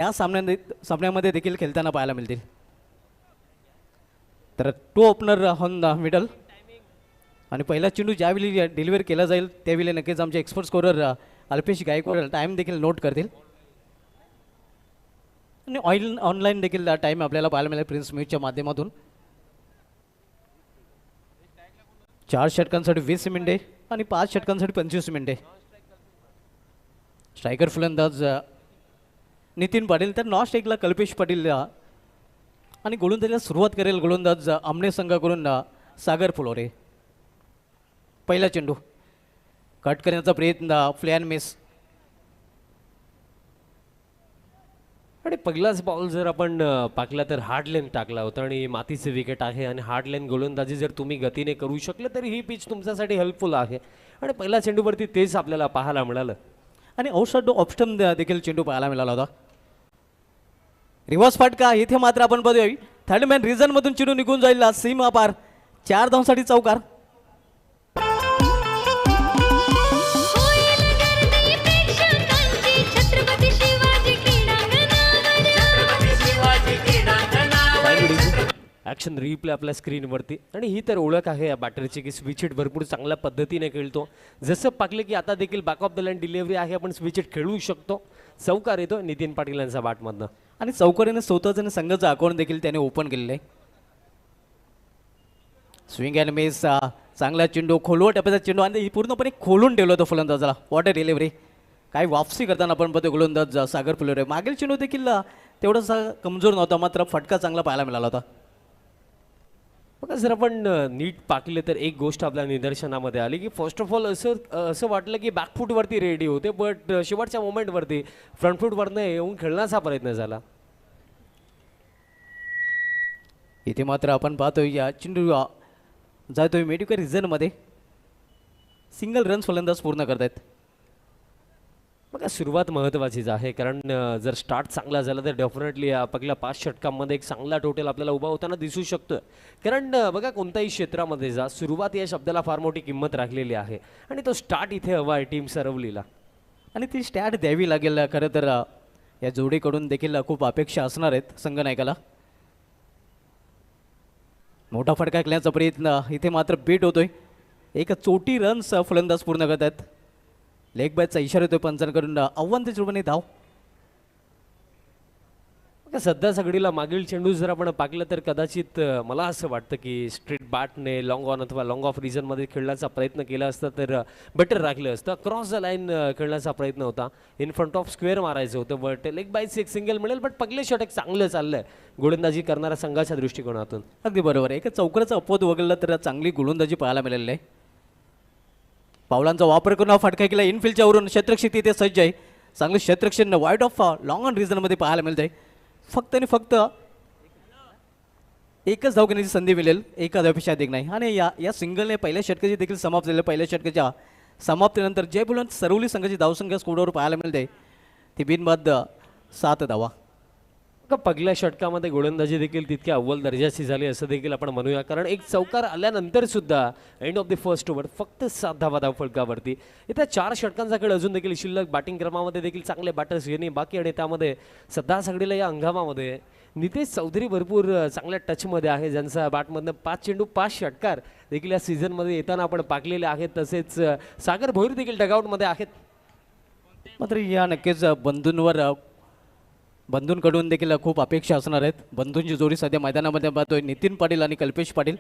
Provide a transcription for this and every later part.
या सामन्यामध्ये देखील खेळताना पाहायला मिळतील. तर two opener on the middle आणि पहिला चेंडू ज्यावेळी डिलिव्हर केला जाईल त्यावेळी नक्कीच आमचे expert scorer Alpesh Gaikwad time देखील नोट करतील. आणि ऑनलाईन देखील टाईम आपल्याला पाहायला मिळेल प्रिन्स म्यूटच्या माध्यमातून. 4 षटकांसाठी 20 मिनिटे आणि 5 षटकांसाठी 25 मिनिटे. स्ट्रायकर फलंदाज नितीन पाटील, तर नॉन स्ट्राईकला कल्पेश पाटील आणि गोलंदाजीला सुरुवात करेल गोलंदाज आमने संघाकडून सागर फुलोरे. पहिला चेंडू कट करण्याचा प्रयत्न, फ्लॅन मिस. आणि पहिलाच बॉल जर आपण पाकला तर हार्ड लेन टाकला होता आणि मातीचे विकेट आहे आणि हार्ड लेन गोलंदाजी जर तुम्ही गतीने करू शकले तर ही पिच तुमच्यासाठी हेल्पफुल आहे. आणि पहिल्या चेंडूवरती तेच आपल्याला पाहायला मिळालं. आणि आउटसाइड ऑप्शन देखील चेंडू पाहायला मिळाला होता. रिव्हर्स फटका इथे मात्र आपण बघूया थर्ड मॅन रिझन मधून चेंडू निघून जाईल सीमा पार. 4 धावांसाठी चौकार. ॲक्शन रिप्ले आपल्या स्क्रीनवरती. आणि ही तर ओळख आहे या बॅटरची की स्विच हिट भरपूर चांगल्या पद्धतीने खेळतो. जसं पाकले की आता देखील back of the line delivery आहे, आपण स्विच हिट खेळू शकतो. चौकार येतो नितीन पाटील यांचा बॅटमधनं. आणि चौकारीने स्वतःचं संघाचं अकाउंट देखील त्याने ओपन केलेलं आहे. स्विंग अँड मिस, चांगला चेंडू, खोलवर टप्प्याचा चेंडू आणि पूर्णपणे खोलून ठेवलं होतं फलंदाजाला. Water delivery. काही वापसी करताना आपण बघतो गोलंदाज सागर फुलोरे. मागील चेंडू देखील तेवढासा कमजोर नव्हता, मात्र फटका चांगला पाहायला मिळाला होता. बघा जर आपण नीट पाकले तर एक गोष्ट आपल्या निदर्शनामध्ये आली की फर्स्ट ऑफ ऑल असं वाटलं की बॅकफूटवरती रेडी होते, बट शेवटच्या मोमेंटवरती फ्रंटफूटवरनं येऊन खेळण्याचा प्रयत्न झाला. इथे मात्र आपण पाहतोय या चेंडू जातोय मेडिकल रिझनमध्ये. सिंगल रन्स फलंदाज पूर्ण करतायत. बघा सुरुवात महत्त्वाचीच आहे, कारण जर स्टार्ट चांगला झाला तर डेफिनेटली पहिल्या 5 षटकांमध्ये एक चांगला टोटल आपल्याला उभा होताना दिसू शकतो. कारण बघा कोणत्याही क्षेत्रामध्ये जा, सुरुवात या शब्दाला फार मोठी किंमत राखलेली आहे आणि तो स्टार्ट इथे हवा आहे टीम सरवलीला. आणि ती स्टॅट द्यावी लागेल. खरं तर या जोडीकडून देखील खूप अपेक्षा असणार आहेत संघनायकाला. मोठा फटका खेळण्याचा प्रयत्न इथे मात्र बीट होतोय. एक चोटी रन्स फलंदाज पूर्ण करतात. लेग बॅटचा इशारा येतोय पंचांकडून. आव्हान ते चुडबने धाव. सध्या सगळीला मागील चेंडू जर आपण पाकलं तर कदाचित मला असं वाटतं की स्ट्रेट बॅटने लॉंग ऑन अथवा लॉंग ऑफ रिजनमध्ये खेळण्याचा प्रयत्न केला असता तर बेटर राखलं असतं. क्रॉस द लाईन खेळण्याचा प्रयत्न होता, इन फ्रंट ऑफ स्क्वेअर मारायचं होतं, बट लेग बायचं एक सिंगल मिळेल. बट पगले षटक चांगलं चाललंय गोलंदाजी करणाऱ्या संघाच्या दृष्टिकोनातून. अगदी बरोबर आहे. एक चौकाराचा अपवाद वगळला तर चांगली गोलंदाजी पाहायला मिळालेली आहे. पावलांचा वापर करून हा फटका केला इनफिल्डच्या वरून. क्षेत्ररक्षक तिथे सज्ज आहे. चांगलं क्षेत्ररक्षण वाईड ऑफ लॉंग ऑन रिझनमध्ये पाहायला मिळत आहे. फक्त आणि फक्त एकच धाव घेण्याची संधी मिळेल, एका धावेपेक्षा अधिक नाही. आणि या सिंगलने पहिल्या षटकाची देखील समाप्त झालेलं. पहिल्या षटकाच्या समाप्तीनंतर जय बुलंद सरवली संघाची धावसंख्या स्कोरवर पाहायला मिळते ती बिनबाद 7 धावा. पहिल्या षटकामध्ये गोलंदाजी देखील तितक्या अव्वल दर्जाची झाली असं देखील आपण म्हणूया, कारण एक चौकार आल्यानंतर सुद्धा end of the first over फक्त 7 धावा धावफलकावरती. इथं 4 षटकांचा खेळ अजून देखील शिल्लक. बॅटिंग क्रमामध्ये देखील चांगले बॅटर्स येणे बाकी. आणि त्यामध्ये सध्या सगळीला या हंगामामध्ये नितेश चौधरी भरपूर चांगल्या टचमध्ये आहे, ज्यांचा बॅटमधनं 5 चेंडू 5 षटकार देखील या सीझनमध्ये येताना आपण पाकलेले आहेत. तसेच सागर भोईर देखील डगआउटमध्ये आहेत. मात्र या नक्कीच बंधूंकडून देखील खूप अपेक्षा असणार आहेत. बंधूंची जोडी सध्या मैदानामध्ये पाहतोय नितीन पाटील आणि कल्पेश पाटील.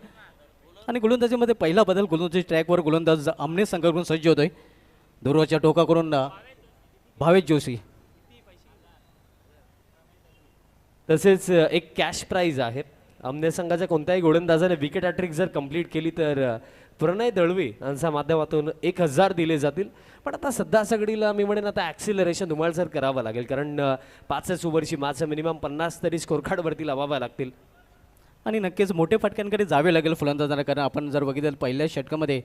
आणि गोलंदाजीमध्ये पहिला बदल गोलंदाजी ट्रॅकवर गोलंदाज आमने संघाकडून सज्ज होतोय. दूरवरच्या टोकाकडून भावेश जोशी. तसेच एक कॅश प्राईज आहे. आमने संघाच्या कोणत्याही गोलंदाजाने विकेट हॅट्रिक जर कंप्लीट केली तर प्रणय दळवी यांच्या माध्यमातून 1000 दिले जातील. पण आता सध्या सगळीला मी म्हणेन आता ॲक्सिलरेशन तुम्हाला सर करावं लागेल, कारण 5 ओव्हरची मॅच मिनिमम 50 तरी स्कोर कार्डवरती लावाव्या लागतील. आणि नक्कीच मोठे फटक्यांकडे जावे लागेल फलंदाजांना, कारण आपण जर बघितलं पहिल्या षटकामध्ये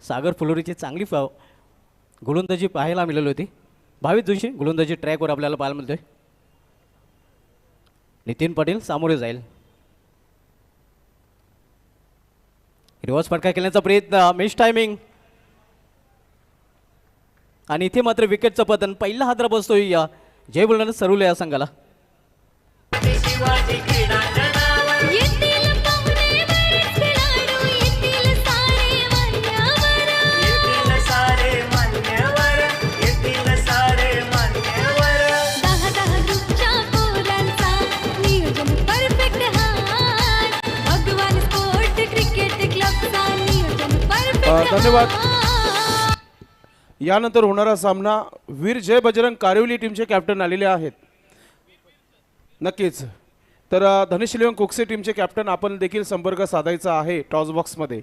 सागर फुलोरीची चांगली गोलंदाजी पाहायला मिळाली होती. भावेश जोशी गोलंदाजी ट्रॅकवर आपल्याला पाहायला मिळतोय. नितीन पाटील सामोरे जाईल. रिव्हर्स फटका खेळण्याचा प्रयत्न, मिस टायमिंग. आणि इथे मात्र विकेटचं पतन. पहिला हादरा बसतोय या जय बुलंद सरवले या संघाला. शिवाजी क्रीडांगणावर येतील पाहुणे बरेच खेळाडू येतील सारे मान्यवर येतील सारे मान्यवर येतील सारे मान्यवर 10 ग्रुपच्या पोरांचा नियोजन परफेक्ट हाय भगवान स्पोर्ट क्रिकेट क्लबचा नियोजन परफेक्ट धन्यवाद. यानंतर होणारा सामना वीर जय बजरंग कारिवली टीमचे कॅप्टन आलेले आहेत. नक्कीच. तर धनेश इलेव्हन कुकसे टीमचे कॅप्टन आपण देखील संपर्क साधायचा आहे टॉस बॉक्समध्ये.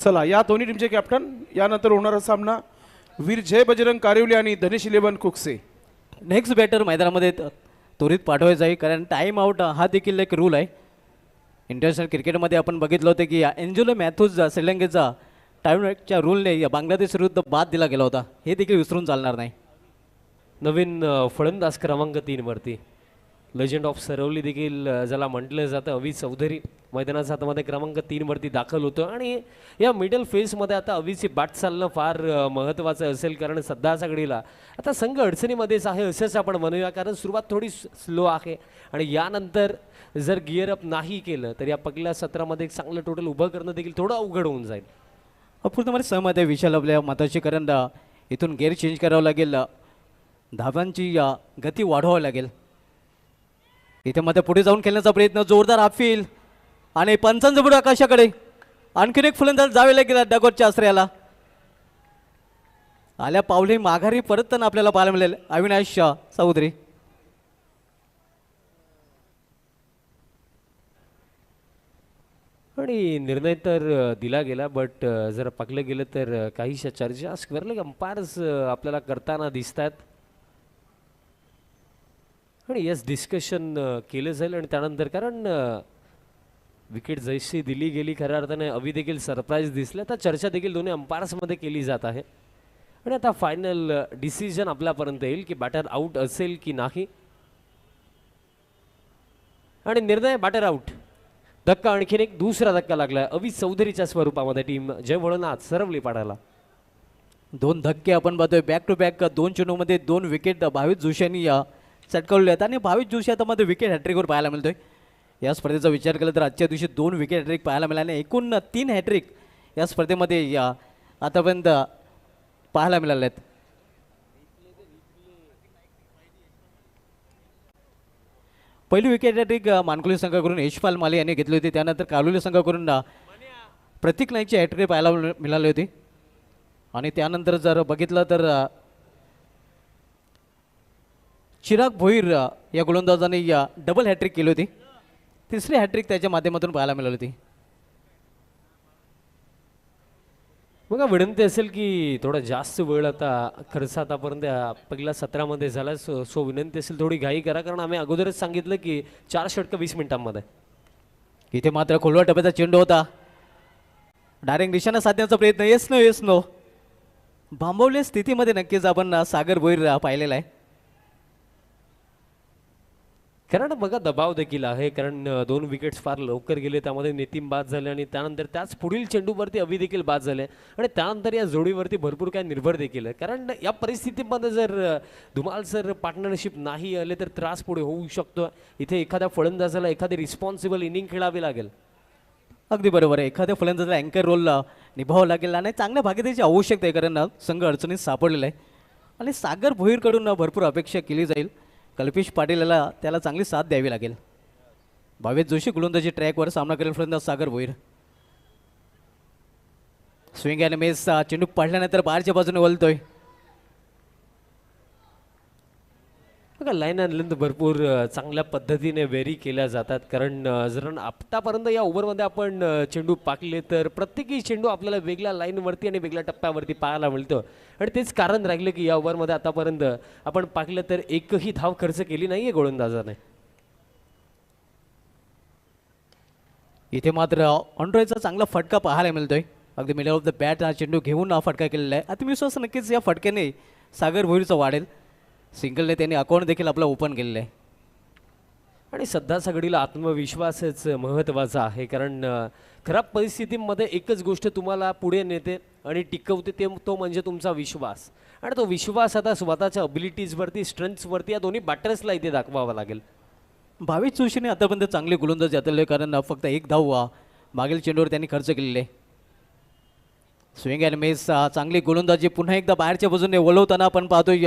चला या दोन्ही टीमचे कॅप्टन. यानंतर होणारा सामना वीर जय बजरंग कारिवली आणि धनेश इलेव्हन कुकसे. नेक्स्ट बॅटर मैदानामध्ये त्वरित पाठवायचं आहे, कारण टाईम आउट हा देखील एक रूल आहे. इंटरनॅशनल क्रिकेटमध्ये आपण बघितलं होतं की एन्जलो मॅथ्यूज श्रीलंकेचा टाईमच्या रूलने बांगलादेश विरुद्ध बाद दिला गेला होता. हे देखील विसरून चालणार नाही. नवीन फलंदाज क्रमांक 3 वरती लेजंड ऑफ सरवली देखील ज्याला म्हटलं जातं अवी चौधरी मैदानाच्या हातामध्ये क्रमांक 3 वरती दाखल होतो. आणि या मिडल फेजमध्ये आता अवीची बॅट चालणं फार महत्त्वाचं असेल, कारण सध्याच्या घडीला आता संघ अडचणीमध्येच आहे असंच आपण म्हणूया, कारण सुरुवात थोडी स्लो आहे आणि यानंतर जर गिअर अप नाही केलं तर या पहिल्या सत्रामध्ये एक चांगलं टोटल उभं करणं देखील थोडं अवघड होऊन जाईल. पूर्णपणे सहमत आहे विशाल आपल्या मताची, कारण इथून गेअर चेंज करावं लागेल, धावांची गती वाढवावी लागेल. इथे मध्ये पुढे जाऊन खेळण्याचा प्रयत्न, जोरदार अपील आणि पंचांचं पुढे आकाशाकडे. आणखीन एक फलंदाज जावे लागेल डगोटच्या आश्रयाला. आल्या पावले माघारी परतताना आपल्याला पाहायला मिळेल अविनाश चौधरी. आणि निर्णय तर दिला गेला, बट जर पाकलं गेलं तर काहीशा चर्चा स्क्वेअरलेग अंपायर्स आपल्याला करताना दिसत आहेत. आणि यस डिस्कशन केलं जाईल आणि त्यानंतर, कारण विकेट जैशी दिली गेली खऱ्या अर्थाने अवी देखील सरप्राईज दिसले, तर चर्चा देखील दोन्ही अंपायर्समध्ये केली जात आहे. आणि आता फायनल डिसिजन आपल्यापर्यंत येईल की बॅटर आऊट असेल की नाही. आणि निर्णय बॅटर आऊट. धक्का, आणखीन एक दुसरा धक्का लागलाय अवी चौधरीच्या स्वरूपामध्ये टीम जय भोळनाथ सरवली पाडायला. 2 धक्के आपण पाहतोय बॅक टू बॅक. 2 चेंडूमध्ये 2 विकेट भावित जोशी चटकावले आहेत आणि भावित जोशी आता मध्ये विकेट हॅट्रिकवर पाहायला मिळतोय. या स्पर्धेचा विचार केला तर आजच्या दिवशी 2 विकेट हॅट्रिक पाहायला मिळाले, एकूण 3 हॅट्रिक या स्पर्धेमध्ये आतापर्यंत पाहायला मिळाले आहेत. पहिली विकेट हॅट्रिक मानकुली संघाकडून यशपाल माले यांनी घेतली होती. त्यानंतर कालोली संघाकडून प्रतीक नाईकची हॅट्रिक पाहायला मिळाली होती. आणि त्यानंतर जर बघितलं तर चिराग भोईर या गोलंदाजाने डबल हॅट्रिक केली होती. तिसरी हॅट्रिक त्याच्या माध्यमातून पाहायला मिळाली होती. बघा, विनंती असेल की थोडा जास्त वेळ आता खर्च आतापर्यंत पहिल्या सत्रामध्ये झाला, सो विनंती असेल थोडी घाई करा, कारण आम्ही अगोदरच सांगितलं की 4 षटकं 20 मिनिटांमध्ये. इथे मात्र खोलवा टप्प्याचा चेंडू होता. डायरेक्ट निशाणा साधण्याचा प्रयत्न, येस नो भांबवल्या स्थितीमध्ये नक्कीच आपण सागर भोईर पाहिलेला आहे. कारण बघा दबाव देखील आहे, कारण 2 विकेट्स फार लवकर गेले, त्यामध्ये नितीन बाद झाले आणि त्यानंतर त्याच पुढील चेंडूवरती अवी देखील बाद झाले आणि त्यानंतर या जोडीवरती भरपूर काय निर्भर देखील आहे. कारण या परिस्थितीमध्ये जर धुमाल सर पार्टनरशिप नाही आले तर त्रास पुढे होऊ शकतो. इथे एखाद्या फलंदाजाला एखादी रिस्पॉन्सिबल इनिंग खेळावी लागेल. अगदी बरोबर आहे. एखाद्या फलंदाजाला अँकर रोल निभावावा लागेल आणि चांगल्या भागीदारीची आवश्यकता आहे, कारण संघ अडचणीत सापडलेला आहे आणि सागर भोईरकडून भरपूर अपेक्षा केली जाईल. कल्पेश पाटीलला त्याला चांगली साथ द्यावी लागेल. भावेश जोशी गोलंदाजी ट्रॅकवर सामना करेल फलंदाज सागर भोईर. स्विंग अँड मिस, चेंडू पडल्यानंतर बाहेरच्या बाजूने वळतोय. बघा लाईन अँड लेंथ भरपूर चांगल्या पद्धतीने व्हेरी केल्या जातात, कारण जर आत्तापर्यंत या ओव्हरमध्ये आपण चेंडू पाकले तर प्रत्येकी चेंडू आपल्याला वेगळ्या लाईनवरती आणि वेगळ्या टप्प्यावरती पाहायला मिळतं. आणि तेच कारण राहिलं की या ओव्हरमध्ये आतापर्यंत आपण पाकलं तर एकही धाव खर्च केली नाही आहे गोलंदाजाने. इथे मात्र ऑनड्रॉयचा चांगला फटका पाहायला मिळतोय. अगदी मिडल ऑफ द बॅट हा चेंडू घेऊन फटका केलेला आहे. आत्मविश्वास नक्कीच या फटक्याने सागर भोईरचा वाढेल. सिंगलने त्यांनी अकाउंट देखील आपलं ओपन केलेलं आहे. आणि सध्याच्या घडीला आत्मविश्वासच महत्त्वाचा आहे, कारण खराब परिस्थितीमध्ये एकच गोष्ट तुम्हाला पुढे नेते आणि टिकवते, तो म्हणजे तुमचा विश्वास. आणि तो विश्वास आता स्वतःच्या अबिलिटीजवरती, स्ट्रेंथ्सवरती या दोन्ही बॅटर्सला इथे दाखवावा लागेल. भावेश जोशीने आतापर्यंत चांगले गोलंदाज जातले कारण फक्त एक धाव मागील चेंडूवर त्यांनी खर्च केलेले आहे. स्विंग अँड मिस चांगली गोलंदाजी पुन्हा एकदा बाहेरच्या बाजूने वळवताना आपण पाहतोय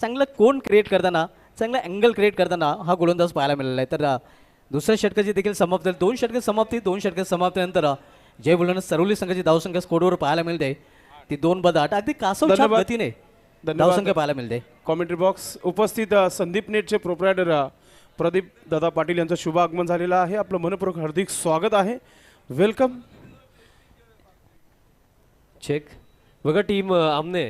चांगलं कोण क्रिएट करताना चांगला अँगल क्रिएट करताना हा गोलंदाज पाहायला मिळाला आहे. तर दुसऱ्या षटकाची देखील समाप्त झाली. 2 षटके समाप्ती 2 षटके समाप्तीनंतर जय बोलणं सरवली संघाची धावसंख्या स्कोरवर पाहायला मिळते ती 2-8 अगदी कासवच्या धन्यवाद. गतीने धन्यवाद. धावसंख्या पाहायला मिळते. कॉमेंट्री बॉक्स उपस्थित संदीप नेटचे प्रोप्रायटर प्रदीप दादा पाटील यांचं शुभ आगमन झालेलं आहे. आपलं मनपूर्वक हार्दिक स्वागत आहे. वेलकम. चेक बघा टीम आमने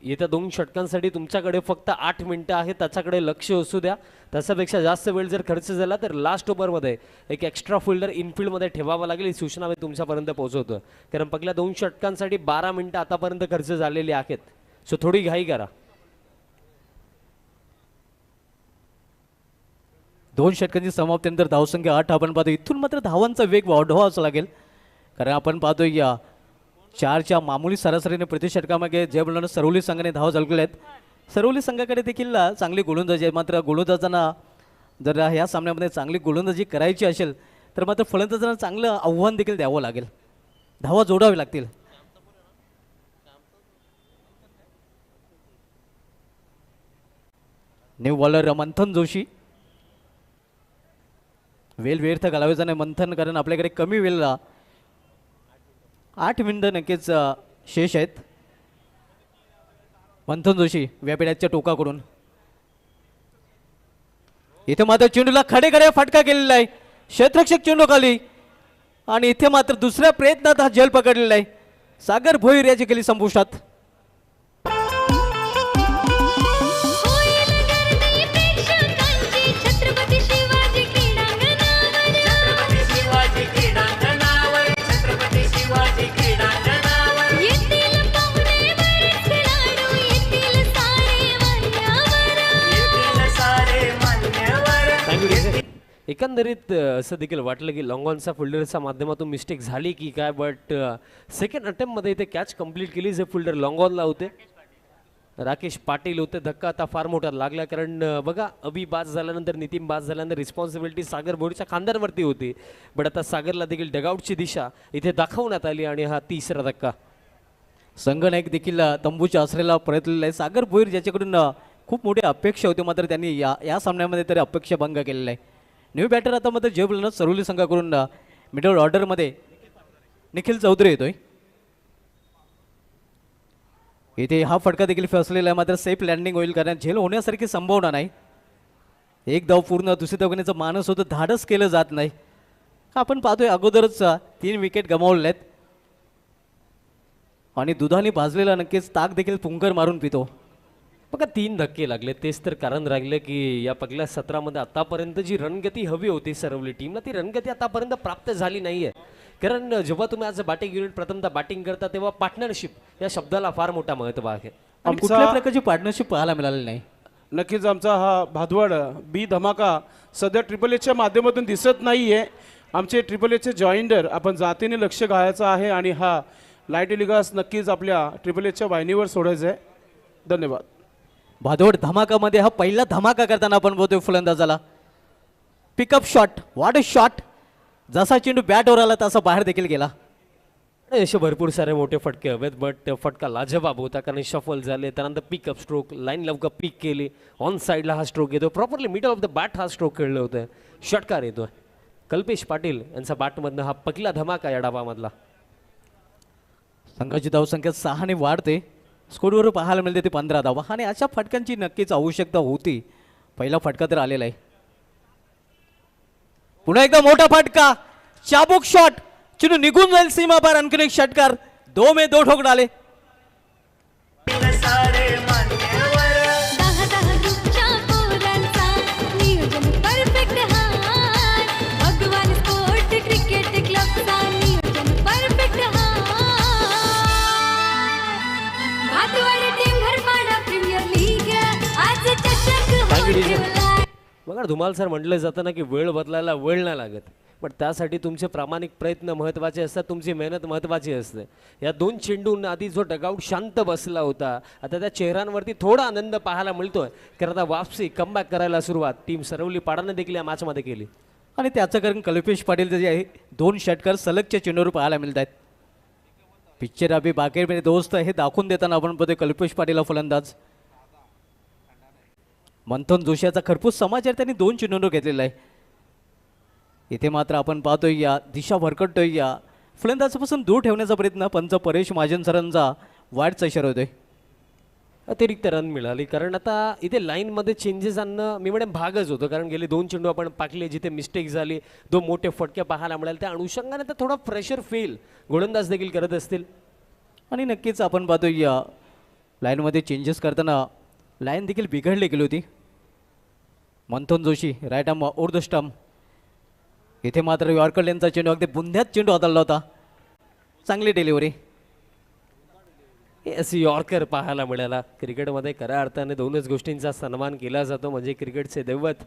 येत्या 2 षटकांसाठी तुमच्याकडे फक्त 8 मिनिटं आहे, त्याच्याकडे लक्ष असू द्या. त्याच्यापेक्षा जास्त वेळ जर खर्च झाला तर लास्ट ओव्हरमध्ये एक एक्स्ट्रा फिल्डर इनफिल्डमध्ये ठेवावा लागेल. ही सूचना मी तुमच्यापर्यंत पोहोचवतो कारण पहिल्या 2 षटकांसाठी 12 मिनिटं आतापर्यंत खर्च झालेली आहेत. सो थोडी घाई करा. 2 षटकांची समाप्तीनंतर धावसंख्या 8 आपण पाहतो. इथून मात्र धावांचा वेग वाढवावाच लागेल कारण आपण पाहतोय या 4च्या मामूली सरासरीने प्रति षटकामागे जय बोलणं सरवली संघाने धावा झळकल्या आहेत. सरवली संघाकडे देखील चांगली गोलंदाजी आहे. मात्र गोलंदाजांना जर ह्या सामन्यामध्ये चांगली गोलंदाजी करायची असेल तर मात्र फलंदाजांना चांगलं आव्हान देखील द्यावं लागेल. धावा जोडावी लागतील. न्यू बॉलर मंथन जोशी. वेळ व्यर्थ घालावायचा नाही मंथन कारण आपल्याकडे कमी वेळेला 8 मिनिटं नक्कीच शेष आहेत. मंथन जोशी व्यापीड्याच्या टोकाकडून इथे मात्र चेंडूला खडे खडे फटका केलेला आहे. क्षेत्ररक्षक चेंडू खाली आणि इथे मात्र दुसऱ्या प्रयत्नात हा झेल पकडलेला आहे. सागर भोईर याची केली संपुष्टात. होईल गर्दी प्रेक्षकांची छत्रपती शिवाजी क्रीडांगणावर. छत्रपती शिवाजी क्रीडांगणावर छत्रपती शिवाजी क्रीडांगणावर येतील पाहुणे बरेच खेळाडू येतील सारे मान्यवर. येथील सारे मान्यवर. एकंदरीत असं देखील वाटलं की लॉंग ऑनचा फिल्डरच्या माध्यमातून मिस्टेक झाली की काय, बट सेकंड अटेम्प्टमध्ये इथे कॅच कंप्लीट केली. जे फिल्डर लॉंग ऑनला होते राकेश पाटील होते. धक्का आता फार मोठा लागला कारण बघा अभि बाद झाल्यानंतर नितीन बाद झाल्यानंतर रिस्पॉन्सिबिलिटी सागर भोईरच्या खांद्यांवरती होती. बट आता सागरला देखील डगआउटची दिशा इथे दाखवण्यात आली आणि हा 3रा धक्का. संघनायक देखील तंबूच्या आसरेला परतलेला आहे. सागर भोईर ज्याच्याकडून खूप मोठी अपेक्षा होती मात्र त्यांनी या सामन्यामध्ये तरी अपेक्षा भंग केलेला आहे. न्यू बॅटर आता मात्र जय बोलणं सरवली संघाकडून मिडल ऑर्डरमध्ये निखिल चौधरी येतोय. इथे हा फटका देखील फसलेला आहे मात्र सेफ लँडिंग होईल कारण झेल होण्यासारखी संभावना नाही. एक धाव पूर्ण दुसरी धावण्याचं मानस होतं धाडस केलं जात नाही. आपण पाहतोय अगोदरच 3 विकेट गमावलेल्या आहेत आणि दुधाने भाजलेला नक्कीच ताक देखील पुंकर मारून पितो. बघा 3 धक्के लागले. तेच तर कारण राहिलं की या पहिल्या सत्रामध्ये आतापर्यंत जी रणगती हवी होती सरवली टीमला ती रणगती आतापर्यंत प्राप्त झाली नाहीये. कारण जेव्हा तुम्ही आज बॅटिंग युनिट प्रथमतः बॅटिंग करता तेव्हा पार्टनरशिप या शब्दाला फार मोठा महत्त्व आहे. आणि कुठल्या प्रकारची पार्टनरशिप पाहायला मिळाली नाही. नक्कीच आमचा हा भादवड बी धमाका सध्या एच्या माध्यमातून दिसत नाहीये. आमचे एचे जॉईंडर आपण जातीने लक्ष घालायचं आहे आणि हा लाईट टेलिकास्ट नक्कीच आपल्या एच्या वाहिनीवर सोडायचं आहे. धन्यवाद. भादोड धमाकामध्ये हा पहिला धमाका करताना आपण बघतोय फलंदाजाला pickup shot. What a shot. जसा चेंडू बॅटवर आला तसा बाहेर देखील गेला. असे भरपूर सारे मोठे फटके हवेत बट फटका लाजवाब होता कारण शफल झाले. त्यानंतर पिकअप स्ट्रोक लाईन लवकर पिक केली. ऑन साईडला हा स्ट्रोक येतो. Properly middle of the bat हा स्ट्रोक खेळलं होतं. षटकार येतोय. कल्पेश पाटील यांचा बॅटमधनं हा पहिला धमाका या डावामधला. संघाची धावसंख्या 6ने वाढते. स्कोरवर पाहायला मिळते ते 15 धावा आणि अशा फटक्यांची नक्कीच आवश्यकता होती. पहिला फटका तर आलेला आहे. पुन्हा एकदा मोठा फटका. चाबूक शॉट. चेंडू निघून जाईल सीमा पार. आणखीन एक षटकार. 2 में 2 ठोक डाले. येथील सारे मान्यवर 10 ग्रुपच्या पोरांचा नियोजन परफेक्ट हाय. भगवान स्पोर्ट क्रिकेट क्लबचा नियोजन परफेक्ट हाय. भातवाडी टीम घरपाडा प्रीमियर लीग आज चषक होऊन ठेवलाय. बघा धुमाल सर म्हटलं जातं ना की वेळ बदलायला वेळ नाही लागत. पण त्यासाठी तुमचे प्रामाणिक प्रयत्न महत्त्वाचे असतात, तुमची मेहनत महत्त्वाची असते. या 2 चेंडूंना आधी जो डगआउट शांत बसला होता, आता त्या चेहऱ्यांवरती थोडा आनंद पाहायला मिळतोय, कारण आता वापसी कमबॅक करायला सुरुवात टीम सरवली पाडाने देखील या मॅचमध्ये केली. आणि त्याचं कारण कल्पेश पाटील जे आहे 2 षटकार सलगच्या चेंडूवर पाहायला मिळत आहेत. पिक्चर अभि बाकी मेरे दोस्त हे दाखवून देताना आपण बघतोय कल्पेश पाटील हा फलंदाज. मंथन जोशी याचा खरपूस समाचार त्यांनी 2 चेंडूंवर घेतलेला आहे. इथे मात्र आपण पाहतोय या दिशा भरकटतोय, या फलंदाजापासून दूर ठेवण्याचा प्रयत्न पंच परेश महाजन सरांचा वाईटचा इशारा होतोय. अतिरिक्त रन मिळाली, कारण आता इथे लाईनमध्ये चेंजेस आणणं मी म्हणेन भागच होतं, कारण गेले 2 चेंडू आपण पाकले जिथे मिस्टेक झाली, 2 मोठे फटके पाहायला मिळाले, त्या अनुषंगाने तर थोडा प्रेशर फील गोलंदाज देखील करत असतील. आणि नक्कीच आपण पाहतोय या लाईनमध्ये चेंजेस करताना लाईन देखील बिघडली गेली होती. Manthan Joshi right arm over the stump. इथे मात्र यॉर्कर लेनचा चेंडू अगदी बुंध्यात चेंडू हाताळला होता. चांगली डिलिव्हरी. अशी यॉर्कर पाहायला मिळाला. क्रिकेटमध्ये खऱ्या अर्थाने 2च गोष्टींचा सन्मान केला जातो, म्हणजे क्रिकेटचे दैवत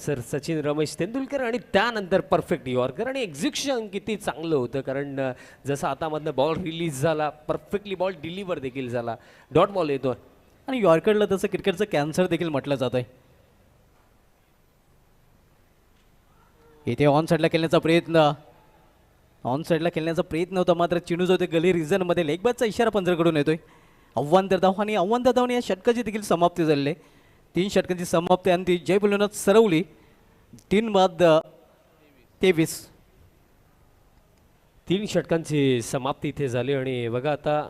सर सचिन रमेश तेंडुलकर आणि त्यानंतर परफेक्ट यॉर्कर. आणि एक्झिक्युशन किती चांगलं होतं, कारण जसं हातामधनं बॉल रिलीज झाला, परफेक्टली बॉल डिलिव्हर देखील झाला, डॉट बॉल येतो. आणि यॉर्करला तसं क्रिकेटचं कॅन्सर देखील म्हटलं जात आहे. इथे ऑन साईडला खेळण्याचा प्रयत्न होता, मात्र चिनू जो ते गली रिझनमध्ये लेगबॅटचा इशारा पंजरकडून येतोय. आव्हान तर धाव आणि आव्हान तर धावने या षटकाची देखील समाप्ती झालेली आहे. 3 षटकांची समाप्ती आणि ती जय बोलूनच सरवली. 3 बाद 23. 3 षटकांची समाप्ती इथे झाली. आणि बघा आता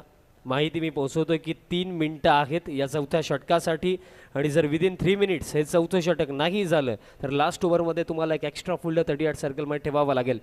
माहिती मी पोहोचवतोय की 3 मिनिटं आहेत या 4थ्या षटकासाठी, आणि जर विदिन 3 मिनिट्स हे 4थं षटक नाही झालं तर लास्ट ओव्हरमध्ये तुम्हाला एक एक्स्ट्रा फुल्ड 38 सर्कलमध्ये ठेवावं लागेल.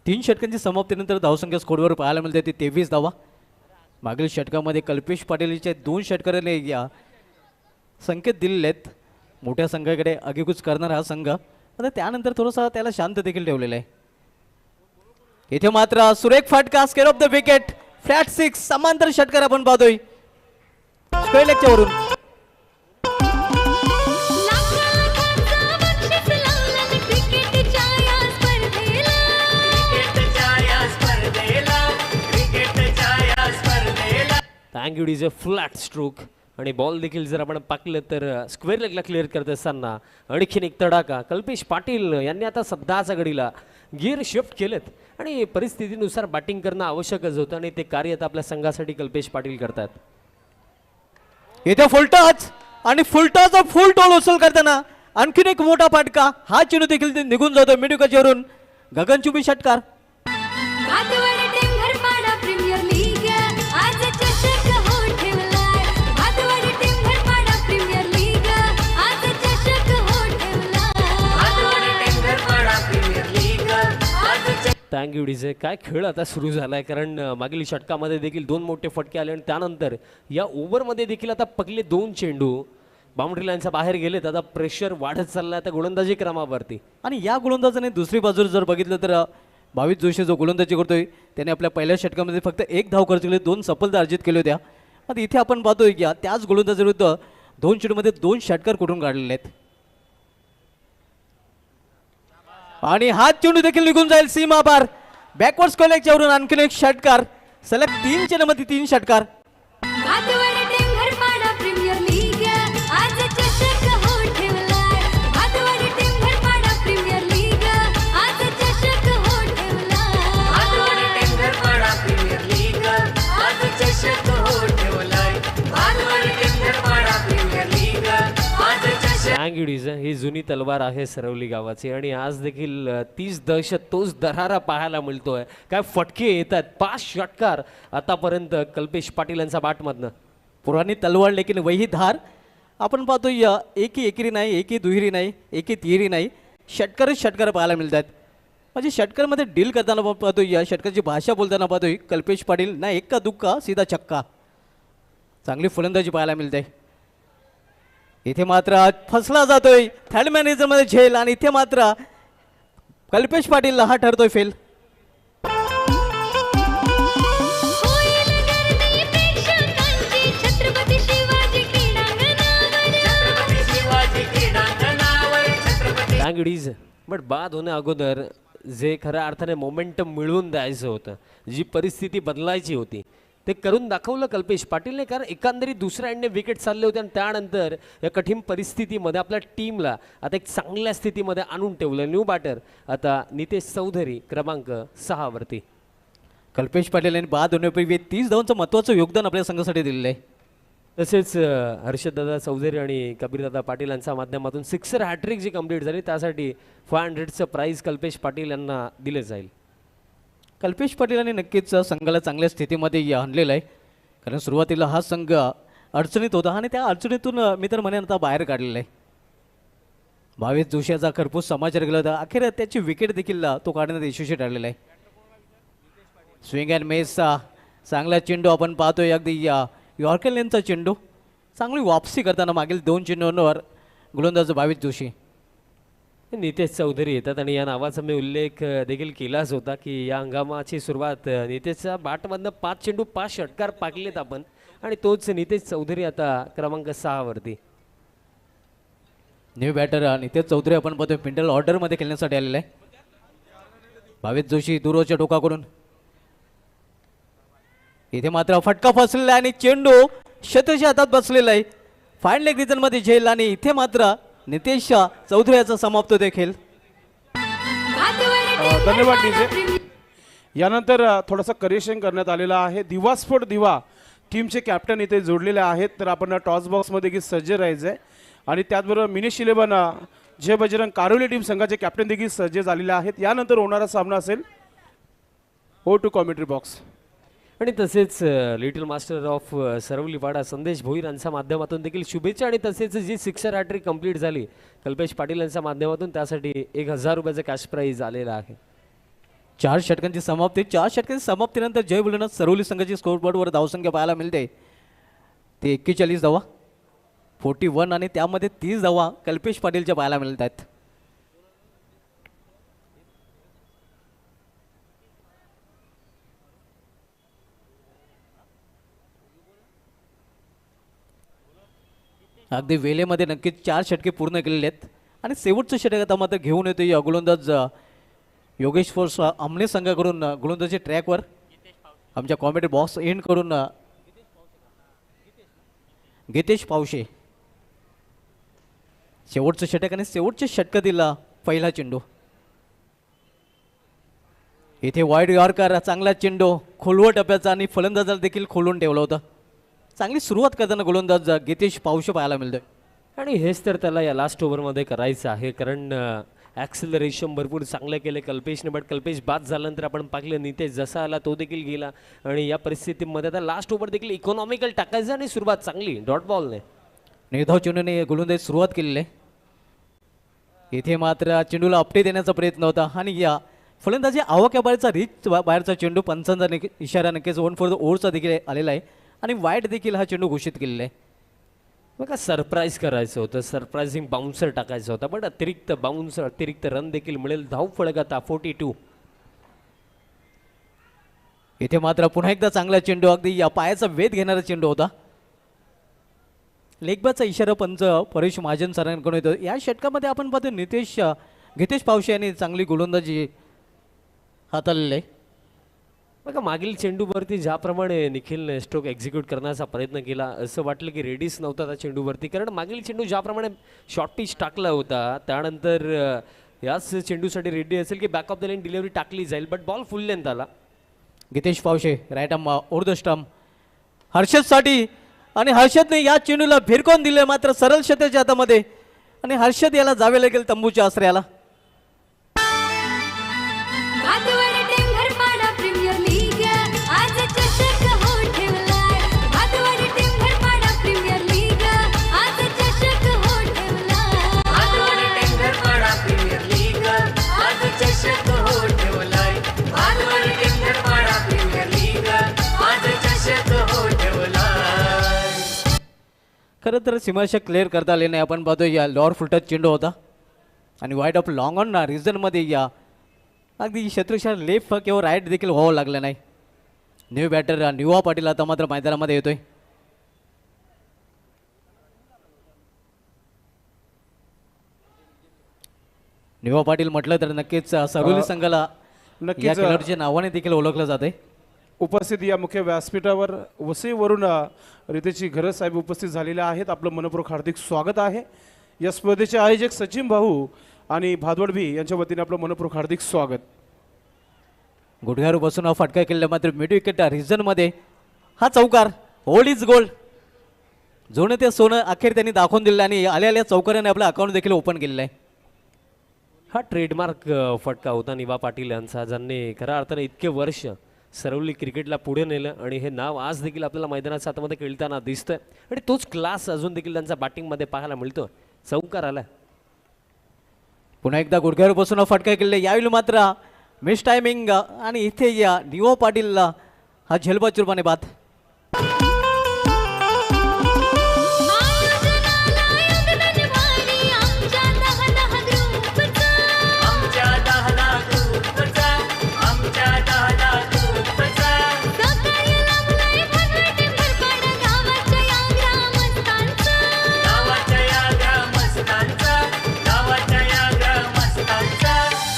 तीन षटकांची समाप्तीनंतर धावसंख्या स्कोरवर पाहायला मिळते ती 23 धावा. मागील षटकामध्ये कल्पेश पाटीलचे 2 षटकाराने या संकेत दिलेले आहेत. मोठ्या संघाकडे आगेकूच करणारा हा संघ आता त्यानंतर थोडासा त्याला शांत देखील ठेवलेला आहे. इथे मात्र सुरेख फटका square off the wicket, flat 6 समांतर षटकार आपण पाहतोय स्क्वेअर लेगच्या वरून. Thank you is a flat stroke. आणि बॉल देखील जर आपण पाकलं तर स्क्वेअर लेगला क्लिअर करत असताना आणखीन एक तडाखा. कल्पेश पाटील यांनी आता सध्याच्या घडीला गिअर शिफ्ट केलेत आणि परिस्थितीनुसार बॅटिंग करणं आवश्यकच होतं, आणि ते कार्य आता आपल्या संघासाठी कल्पेश पाटील करतात. इथे फुल टच आणि फुल टोल उचल करताना आणखीन एक मोठा फटका. हा चेंडू देखील ते निघून जातो मिडुकाच्या वरून. गगनचुंबी षटकार. Thank you DJ. काय खेळ आता सुरू झाला आहे, कारण मागील षटकामध्ये देखील 2 मोठे फटके आले आणि त्यानंतर या ओव्हरमध्ये देखील आता पहिले 2 चेंडू बाउंड्री लाईनच्या बाहेर गेलेत. आता प्रेशर वाढत चालला आता गोलंदाजी क्रमावरती. आणि या गोलंदाजाने दुसरी बाजू जर बघितलं तर भावित जोशी जो गोलंदाजी करतोय त्याने आपल्या पहिल्या षटकामध्ये फक्त 1 धाव खर्च केली, 2 सफलता अर्जित केल्या होत्या. आता इथे आपण पाहतोय की त्याच गोलंदाजाविरुद्ध 2 चेंडूमध्ये 2 षटकार कुठून काढलेले आहेत. आणि हा चेंडू देखील निघून जाईल सीमा पार. बॅकवर्ड स्क्वेअर वरून आणखीन एक षटकार. सलग 3 चेंडूमध्ये 3 षटकार. ही जुनी तलवार आहे सरवली गावाची, आणि आज देखील तीच दहशत तोच दरारा पाहायला मिळतोय. काय फटके येतात, 5 षटकार आतापर्यंत कल्पेश पाटील यांचा बॅटमधनं. पुराणी तलवार लेकिन वही धार. आपण पाहतोय एकही एकेरी नाही, एकही दुहेरी नाही, एकही तिहेरी नाही, षटकार पाहायला मिळतात. म्हणजे षटकारमध्ये डील करताना पाहतोय, या षटकाची भाषा बोलताना पाहतोय कल्पेश पाटील ना एक्का दुक्का सीधा छक्का. चांगली फलंदाजी पाहायला मिळते. इथे मात्र फसला जातोय थर्ड मॅनेजर मध्ये झेल आणि इथे मात्र कल्पेश पाटील हा ठरतोय फेल. होईल गर्दी प्रेक्षकांची छत्रपती शिवाजी क्रीडांगणावर. छत्रपती शिवाजी क्रीडांगणावर छत्रपती लँग्वेज बट बाद होण्या अगोदर जे खऱ्या अर्थाने मोमेंटम मिळवून द्यायचं होतं, जी परिस्थिती बदलायची होती ते करून दाखवलं कल्पेश पाटीलने. कारण एकंदरीत दुसऱ्या एंडने विकेट चालले होते आणि त्यानंतर या कठीण परिस्थितीमध्ये आपल्या टीमला आता एक चांगल्या स्थितीमध्ये आणून ठेवलं. न्यू बॅटर आता नितेश चौधरी क्रमांक 6 वरती. कल्पेश पाटील यांनी बाद होण्यापूर्वी 30 धावांचं महत्त्वाचं योगदान आपल्या संघासाठी दिलेलं आहे. तसेच हर्षददादा चौधरी आणि कबीरदादा पाटील यांच्या माध्यमातून सिक्सर हॅट्रिक जी कंप्लीट झाली त्यासाठी 500चं प्राईज कल्पेश पाटील यांना दिले जाईल. कल्पेश पाटील यांनी नक्कीच संघाला चांगल्या स्थितीमध्ये आणलेलं आहे. कारण सुरुवातीला हा संघ अडचणीत होता आणि त्या अडचणीतून मी तर म्हणेन आता बाहेर काढलेला आहे. 22 जोशीचा खरपूस समाचार गेला होता, अखेर त्याची विकेट देखील तो काढण्यात यशस्वी ठरलेला आहे. स्विंग अँड मेसचा चांगला चेंडू आपण पाहतोय, अगदी यॉर्कर लेनचा चेंडू चांगली वापसी करताना मागील 2 चेंडूंवर गोलंदाज 22 जोशी. नितेश चौधरी येतात आणि या नावाचा मी उल्लेख देखील केलाच होता की या हंगामाची सुरुवात नितेशच्या बॅटमधनं 5 चेंडू 5 षटकार पाकलेत आपण आणि तोच नितेश चौधरी आता क्रमांक 6 वरती. न्यू बॅटर नितेश चौधरी आपण पाहतोय मिडल ऑर्डरमध्ये खेळण्यासाठी आलेला आहे. 22 जोशी दूरच्या टोकाकडून इथे मात्र फटका फसलेला आहे आणि चेंडू शतच्या हातात बसलेला आहे. फाईन लेग रिजनमध्ये झेल आणि इथे मात्र नितेश चौधरी याचा समाप्त होते खेळ. भातवर धन्यवाद टेंभर डीजे. यानंतर थोडासा करेक्शन करण्यात आलेला आहे. दिवा स्फोट दिवा टीमचे कॅप्टन इथे जोडलेले आहेत, तर आपण टॉस बॉक्समध्ये देखील सज्ज राहायचं आहे. आणि त्याचबरोबर मिनिश 11 जय बजरंग कारोली टीम संघाचे कॅप्टन देखील सज्ज झालेले आहेत. यानंतर होणारा सामना असेल ओ टू कॉमेंट्री बॉक्स. आणि तसेच लिटल मास्टर ऑफ सरवलीवाडा संदेश भोईर यांच्या माध्यमातून देखील शुभेच्छा. आणि तसेच जी सिक्सर हॅट्रिक कंप्लीट झाली कल्पेश पाटील यांच्या माध्यमातून त्यासाठी 1000 रुपयाचं कॅश प्राईज आलेलं आहे. 4 षटकांची समाप्ती. 4 षटकांची समाप्तीनंतर जय बुलढाणा सरवली संघाची स्कोरबोर्डवर धावसंख्या पाहायला मिळते ते 41 धावा 41 आणि त्यामध्ये 30 धावा कल्पेश पाटीलच्या पाहायला मिळत आहेत. अगदी वेळेमध्ये नक्कीच 4 षटके पूर्ण केलेले आहेत आणि शेवटचं षटक आता मात्र घेऊन येतो या गोलंदाज योगेश फोर्स आमने संघाकडून गोलंदाजी ट्रॅकवर आमच्या कॉमेडी बॉक्स एंड करून गीतेश पावशे. शेवटचं षटक आणि शेवटच्या षटकातील पहिला चेंडू. इथे वाईड यॉर्कर चांगला चेंडू खोलवर टप्प्याचा आणि फलंदाजाला देखील खोलून ठेवलं होतं. चांगली सुरुवात करताना गोलंदाज गीतेश पावशे पाहायला मिळतोय. आणि हेच तर त्याला या लास्ट ओव्हरमध्ये करायचं आहे. कारण ॲक्सिलरेशन भरपूर चांगलं केलं कल्पेशने. बट कल्पेश बाद झाल्यानंतर आपण पाहिलं नितेश जसा आला तो देखील गेला आणि या परिस्थितीमध्ये आता लास्ट ओव्हर देखील इकॉनॉमिकल टाकायचं आणि सुरुवात चांगली डॉट बॉलने निर्धाव चेंडूने गोलंदाजी सुरुवात केलेली आहे. इथे मात्र चेंडूला अपडे देण्याचा प्रयत्न होता आणि या फलंदाजी आवाक्याबाहेरचा रिच बाहेरचा चेंडू पंचांचा इशारा नक्कीच 1 फॉर द ओव्हरचा देखील आलेला आहे आणि वाईट देखील हा चेंडू घोषित केलेला आहे. बघा सरप्राईज करायचं होतं, सरप्रायझिंग बाउन्सर टाकायचं होता. बट अतिरिक्त बाउन्सर अतिरिक्त रन देखील मिळेल. धाव फळक आता 42. इथे मात्र पुन्हा एकदा चांगला चेंडू अगदी या पायाचा वेध घेणारा चेंडू होता. लेगबाचा इशारा पंच परेश महाजन सरांकडून येतो. या षटकामध्ये आपण पाहतो गीतेश पावशे यांनी चांगली गोलंदाजी हाताळलेली आहे. बघा मागील चेंडूवरती ज्याप्रमाणे निखिलने स्ट्रोक एक्झिक्यूट करण्याचा प्रयत्न केला असं वाटलं की रेडीच नव्हता त्या चेंडूवरती. कारण मागील चेंडू ज्याप्रमाणे शॉर्ट पिच टाकला होता त्यानंतर याच चेंडूसाठी रेडी असेल की back of the line delivery टाकली जाईल. बट बॉल फुल लेंथ आला. Geetesh Pawshe right arm over the stump हर्षदसाठी आणि हर्षदने या चेंडूला भिरकवून दिले मात्र सरळ क्षेत्राच्या हातामध्ये आणि हर्षद याला जावे लागेल तंबूच्या आश्रयाला. भातवर टेंभर पाडा प्रीमियर लीग आज चषक हो ठेवलाय. भातवर टेंभर पाडा प्रीमियर लीग आज चषक हो ठेवलाय. भातवर टेंभरपाडा प्रीमियर लीग आज चषक हो ठेवलाय. भातवर टेंभरपाडा प्रीमियर लीग आज चषक हो ठेवलाय. खरं तर सीमाशा क्लिअर करता आले नाही. आपण पाहतो या लॉर फुलटच चेंडू होता आणि वाईड ऑफ लॉंग ऑन ना रिझनमध्ये या अगदी शत्रुशा लेफ्ट किंवा राईट देखील व्हावं लागलं नाही. न्यू बॅटर निवा पाटील आता मात्र मैदानामध्ये येतोय. निवा पाटील म्हटलं तर नक्कीच सरोली संघाला या नक्कीच खेळाडूच्या नावाने देखील ओळखलं जाते. उपस्थित या मुख्य व्यासपीठावर वसईवरून रितेशजी घरत साहेब उपस्थित झालेले आहेत. आपलं मनपूर्वक हार्दिक स्वागत आहे. या स्पर्धेचे आयोजक सचिन भाऊ आणि भादवडभी यांच्या वतीने आपलं मनपूर्वक हार्दिक स्वागत. गुडघ्यावर बसून हा फटका केला मात्र मिड विकेट रिझनमध्ये हा चौकार होल्ड इज गोल्ड जोने ते सोनं अखेर त्यांनी दाखवून दिलं आणि आल्या आल्या चौकाराने आपलं अकाउंट देखील ओपन केलेलं आहे. हा ट्रेडमार्क फटका होता निवा पाटील यांचा, ज्यांनी खऱ्या अर्थाने इतके वर्ष सरवली क्रिकेटला पुढे नेलं आणि हे नाव आज देखील आपल्याला मैदानाच्या आतमध्ये खेळताना दिसतंय आणि तोच क्लास अजून देखील त्यांचा बॅटिंगमध्ये पाहायला मिळतो. चौकार आला. पुन्हा एकदा गुडघ्यावर बसून हा फटका केले. यावेळी मात्र मिस टायमिंग आणि इथे या निवा पाटीलला हा झेलबाचुरपणे बाद. आमच्या 10 ग्रुपचा आमच्या 10 ग्रुपचा गावाच्या या ग्रामस्थांचा गावाच्या या ग्रामस्थांचा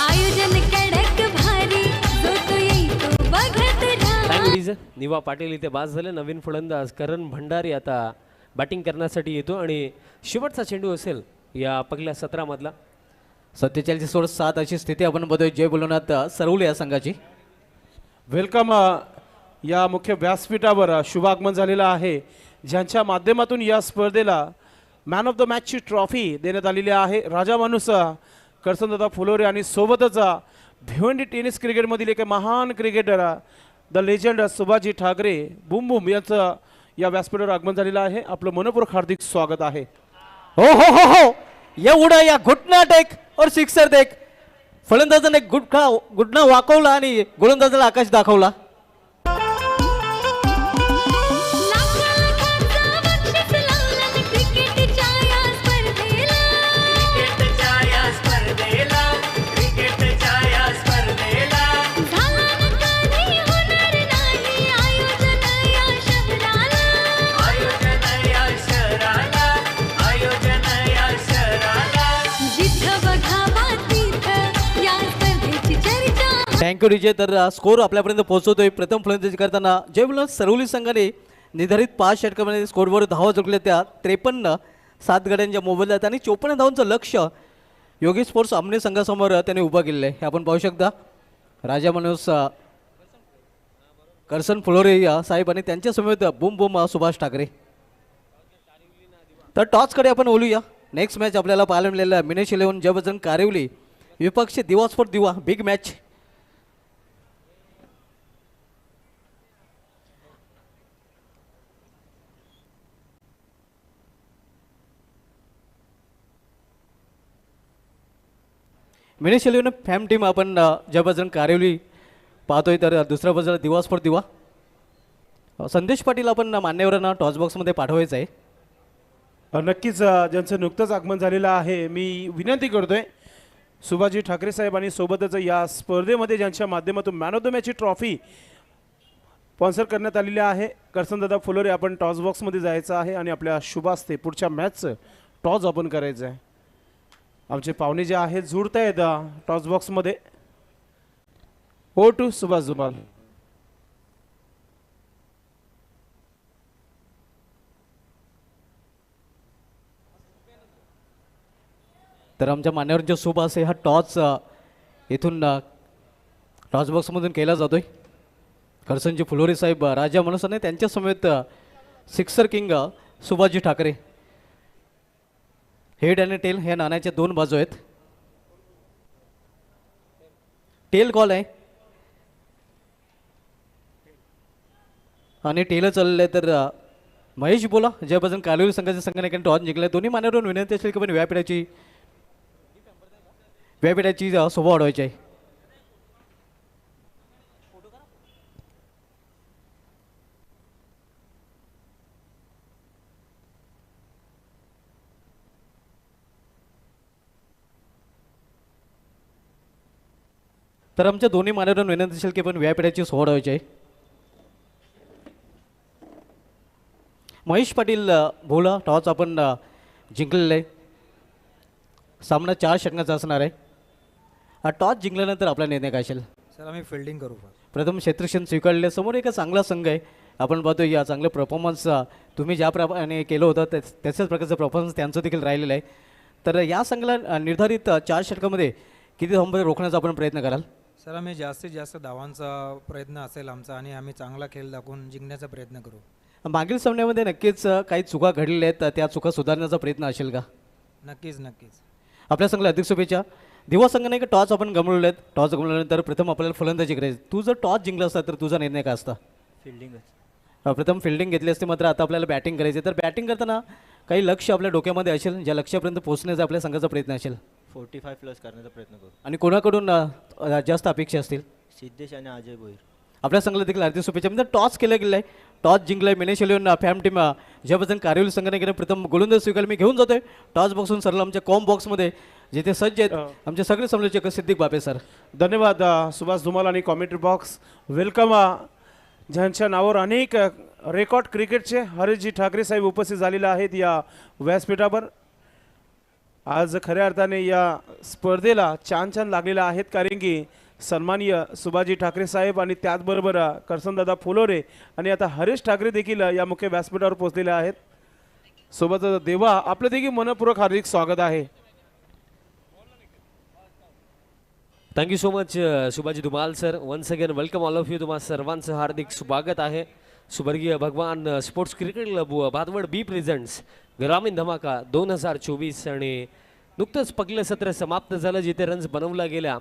आयोजन कडक भारी जो तो येई तो बघत राहा. थँक्यू. निवा पाटील इथे बाद झाले. नवीन फलंदाज करण भंडारी आता बॅटिंग करण्यासाठी येतो आणि शेवटचा चेंडू असेल या पहिल्या सत्रामधला. 47-7 अशी स्थिती आपण बघतोय जय बोलवण्यात सरवली या संघाची. वेलकम या मुख्य व्यासपीठावर शुभ आगमन झालेलं आहे, ज्यांच्या माध्यमातून या स्पर्धेला मॅन ऑफ द मॅचची ट्रॉफी देण्यात आलेली आहे. राजा माणूस करसनदादा फुलोरे आणि सोबतच भिवंडी टेनिस क्रिकेटमधील एक महान cricketer the legend Subhaji Thackeray Bum Bum यांचं या व्यासपीठावर आगमन झालेलं आहे. आपलं मनपूर्वक हार्दिक स्वागत आहे. हो हो हो हो एवढा या घुटना टेक और सिक्सर देख. फलंदाजाने गुडना वाकवला आणि गोलंदाजाला आकाश दाखवला. क्रिकेटच्या या स्पर्धेला आयोजन या शहराला आयोजन या शहराला थँक्यू डीजे. तर स्कोर आपल्यापर्यंत पोहोचवतोय. प्रथम फलंदाजी करताना जय बोलवत सरवली संघाने निर्धारित 5 षटकामध्ये स्कोरवर धावा चुकल्या त्या 53 7 गड्यांच्या मोबदल्यात आणि 54 धावांचं लक्ष योगी स्पोर्ट्स आमने संघासमोर त्याने उभा केलेलं आहे. हे आपण पाहू शकता. राजा माणूस करसन फुलोरे साहेब आणि त्यांच्या समेत बुम बुम सुभाष ठाकरे. तर टॉसकडे आपण बोलूया. नेक्स्ट मॅच आपल्याला पाहायला मिळालेलं मिनेश 11 जय बजरंग कारिवली विपक्ष दिवा स्पोर्ट दिवा बिग मॅच. मिनेश 11 फॅम टीम आपण जय बजरंग कारिवली पाहतोय. तर दुसऱ्या बाजूला दिवा स्पोर्ट दिवा. संदेश पाटील आपण मान्यवरांना टॉस बॉक्समध्ये पाठवायचं आहे. नक्कीच ज्यांचं नुकतंच आगमन झालेलं आहे, मी विनंती करतोय सुभाजी ठाकरे साहेब आणि सोबतच या स्पर्धेमध्ये ज्यांच्या माध्यमातून मॅन ऑफ द मॅचची ट्रॉफी स्पॉन्सर करण्यात आलेली आहे करसनदादा फुलोरे. आपण टॉस बॉक्समध्ये जायचं आहे आणि आपल्या शुभ असते पुढच्या मॅचचं टॉस ओपन करायचं आहे. आमचे पाहुणे जे आहेत जुळत आहेत टॉस बॉक्समध्ये. हो टू सुभाष जुमाल. तर आमच्या मान्यवरांच्या शुभ असे हा टॉस इथून टॉस बॉक्समधून केला जातोय. करसनजी फुलोरे साहेब राजा मनोसाने त्यांच्या समेत sixer king Subhashji Thackeray. Head आणि टेल ह्या नाण्याच्या 2 बाजू आहेत. टेल कॉल आहे आणि टेल चाललेलं आहे. तर महेश बोला जय बजरंग कालिवली संघाच्या संघाने टॉस जिंकले. दोन्ही मान्यवरून विनंती असेल की पण व्यापीठाची शोभा वाढवायची आहे. तर आमच्या दोन्ही मान्यवरांना विनंती असेल की पण व्यापीठाची सोहळ व्हायची आहे. महेश पाटील भोला टॉस आपण जिंकलेलं आहे. सामना 4 षटकांचा असणार आहे. हा टॉस जिंकल्यानंतर आपला निर्णय काय असेल? सर आम्ही फिल्डिंग करू फर्स्ट. प्रथम क्षेत्रक्षण स्वीकारले. समोर एक चांगला संघ आहे. आपण पाहतो या चांगलं परफॉर्मन्स तुम्ही ज्या प्रमाणे केलं होतं त्याच्याच प्रकारचं परफॉर्मन्स त्यांचं देखील राहिलेलं आहे. तर या संघाला निर्धारित 4 षटकामध्ये किती धावांमध्ये रोखण्याचा आपण प्रयत्न कराल? सर आम्ही जास्तीत जास्त धावांचा प्रयत्न असेल आमचा आणि आम्ही चांगला खेळ दाखवून जिंकण्याचा प्रयत्न करू. मागील सामन्यामध्ये नक्कीच काही चुका घडलेल्या आहेत. त्या चुका सुधारण्याचा प्रयत्न असेल का? नक्कीच नक्कीच. आपल्या संघाला अधिक शुभेच्छा. दिवा संघाने एक टॉस आपण गमावलेले आहेत. टॉस गमावल्यानंतर प्रथम आपल्याला फलंदाजी करायची. तू जर टॉस जिंकला असता तर तुझा निर्णय काय असता? प्रथम फिल्डिंग घेतली असते. मात्र आता आपल्याला बॅटिंग करायची. तर बॅटिंग करताना काही लक्ष आपल्या डोक्यामध्ये असेल ज्या लक्ष्यापर्यंत पोहोचण्याचा आपल्या संघाचा प्रयत्न असेल? 45 प्लस करण्याचा प्रयत्न करू. आणि कोणाकडून जास्त अपेक्षा असतील? सिद्धेश आणि अजय भोईर. आपल्या संघाला देखील हार्दिक शुभेच्छा. म्हणजे टॉस केलं गेलं आहे. टॉस जिंकलाय. मिनेशलियन फॅम टीम ज्यापासून कार्योली संघाने केलं प्रथम गोलंदाज स्वीकार मी घेऊन जातोय. टॉस बॉक्सून सरला आमच्या कॉम बॉक्समध्ये जिथे सज्ज आहेत आमचे सगळे समोरचे सिद्दीक बापे सर. धन्यवाद सुभाष धुमाल आणि कॉमेंट्री बॉक्स. वेलकम ज्यांच्या नावावर अनेक रेकॉर्ड क्रिकेटचे हरीशजी ठाकरे साहेब उपस्थित झालेले आहेत या व्यासपीठावर. आज खऱ्या अर्थाने या स्पर्धेला छान लागलेल्या आहेत कारण की सन्माननीय सुभाषजी ठाकरे साहेब आणि त्याचबरोबर करसनदादा फुलोरे आणि आता हरीश ठाकरे देखील या मुख्य व्यासपीठावर पोहोचलेले आहेत. सोबत देवा आपलं देखील मनपूर्वक हार्दिक स्वागत आहे. Thank you so much Subhaji Dhumal sir. Once again welcome all of you. तुम्हा सर्वांचं हार्दिक स्वागत आहे. सुवर्गीय Bhagwan sports cricket club Bhadwad B presents Gramin Dhamaka 2024 आणि नुकतंच पहिलं सत्र समाप्त झालं जिथे रन्स बनवला गेल्या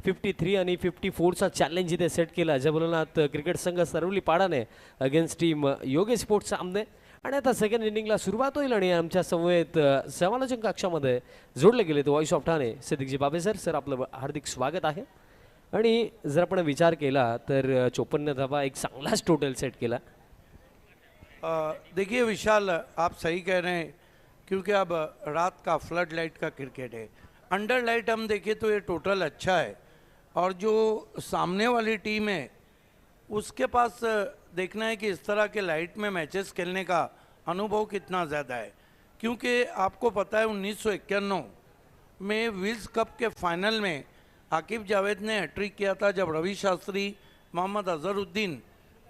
53 आणि 54चा चॅलेंज जिथे सेट केला जबलनाथ क्रिकेट संघ Saravali पाडाने against team Yogesh sports सामने. आणि आता सेकंड इनिंगला सुरुवात होईल आणि आमच्या समवेत समालोचन कक्षामध्ये जोडले गेले तो व्हॉइस ऑफ ठाणे सिद्दीकजी बाबे सर. सर आपलं हार्दिक स्वागत आहे. आणि जर आपण विचार केला तर 54 धावा एक चांगलाच टोटल सेट केला. देखिए विशाल, आप सही कह रहे हैं क्योंकि अब रात का फ्लड लाइट का क्रिकेट है. अंडर लाइट हम देखें तो ये टोटल अच्छा है और जो सामने वाली टीम है उसके पास देखना है कि इस तरह के लाइट में मैचेस खेलने का अनुभव कितना ज़्यादा है. क्योंकि आपको पता है 1991 में विल्स कप के फाइनल में आकिब जावेद ने हैट्रिक किया था जब रवि शास्त्री, मोहम्मद अजहरुद्दीन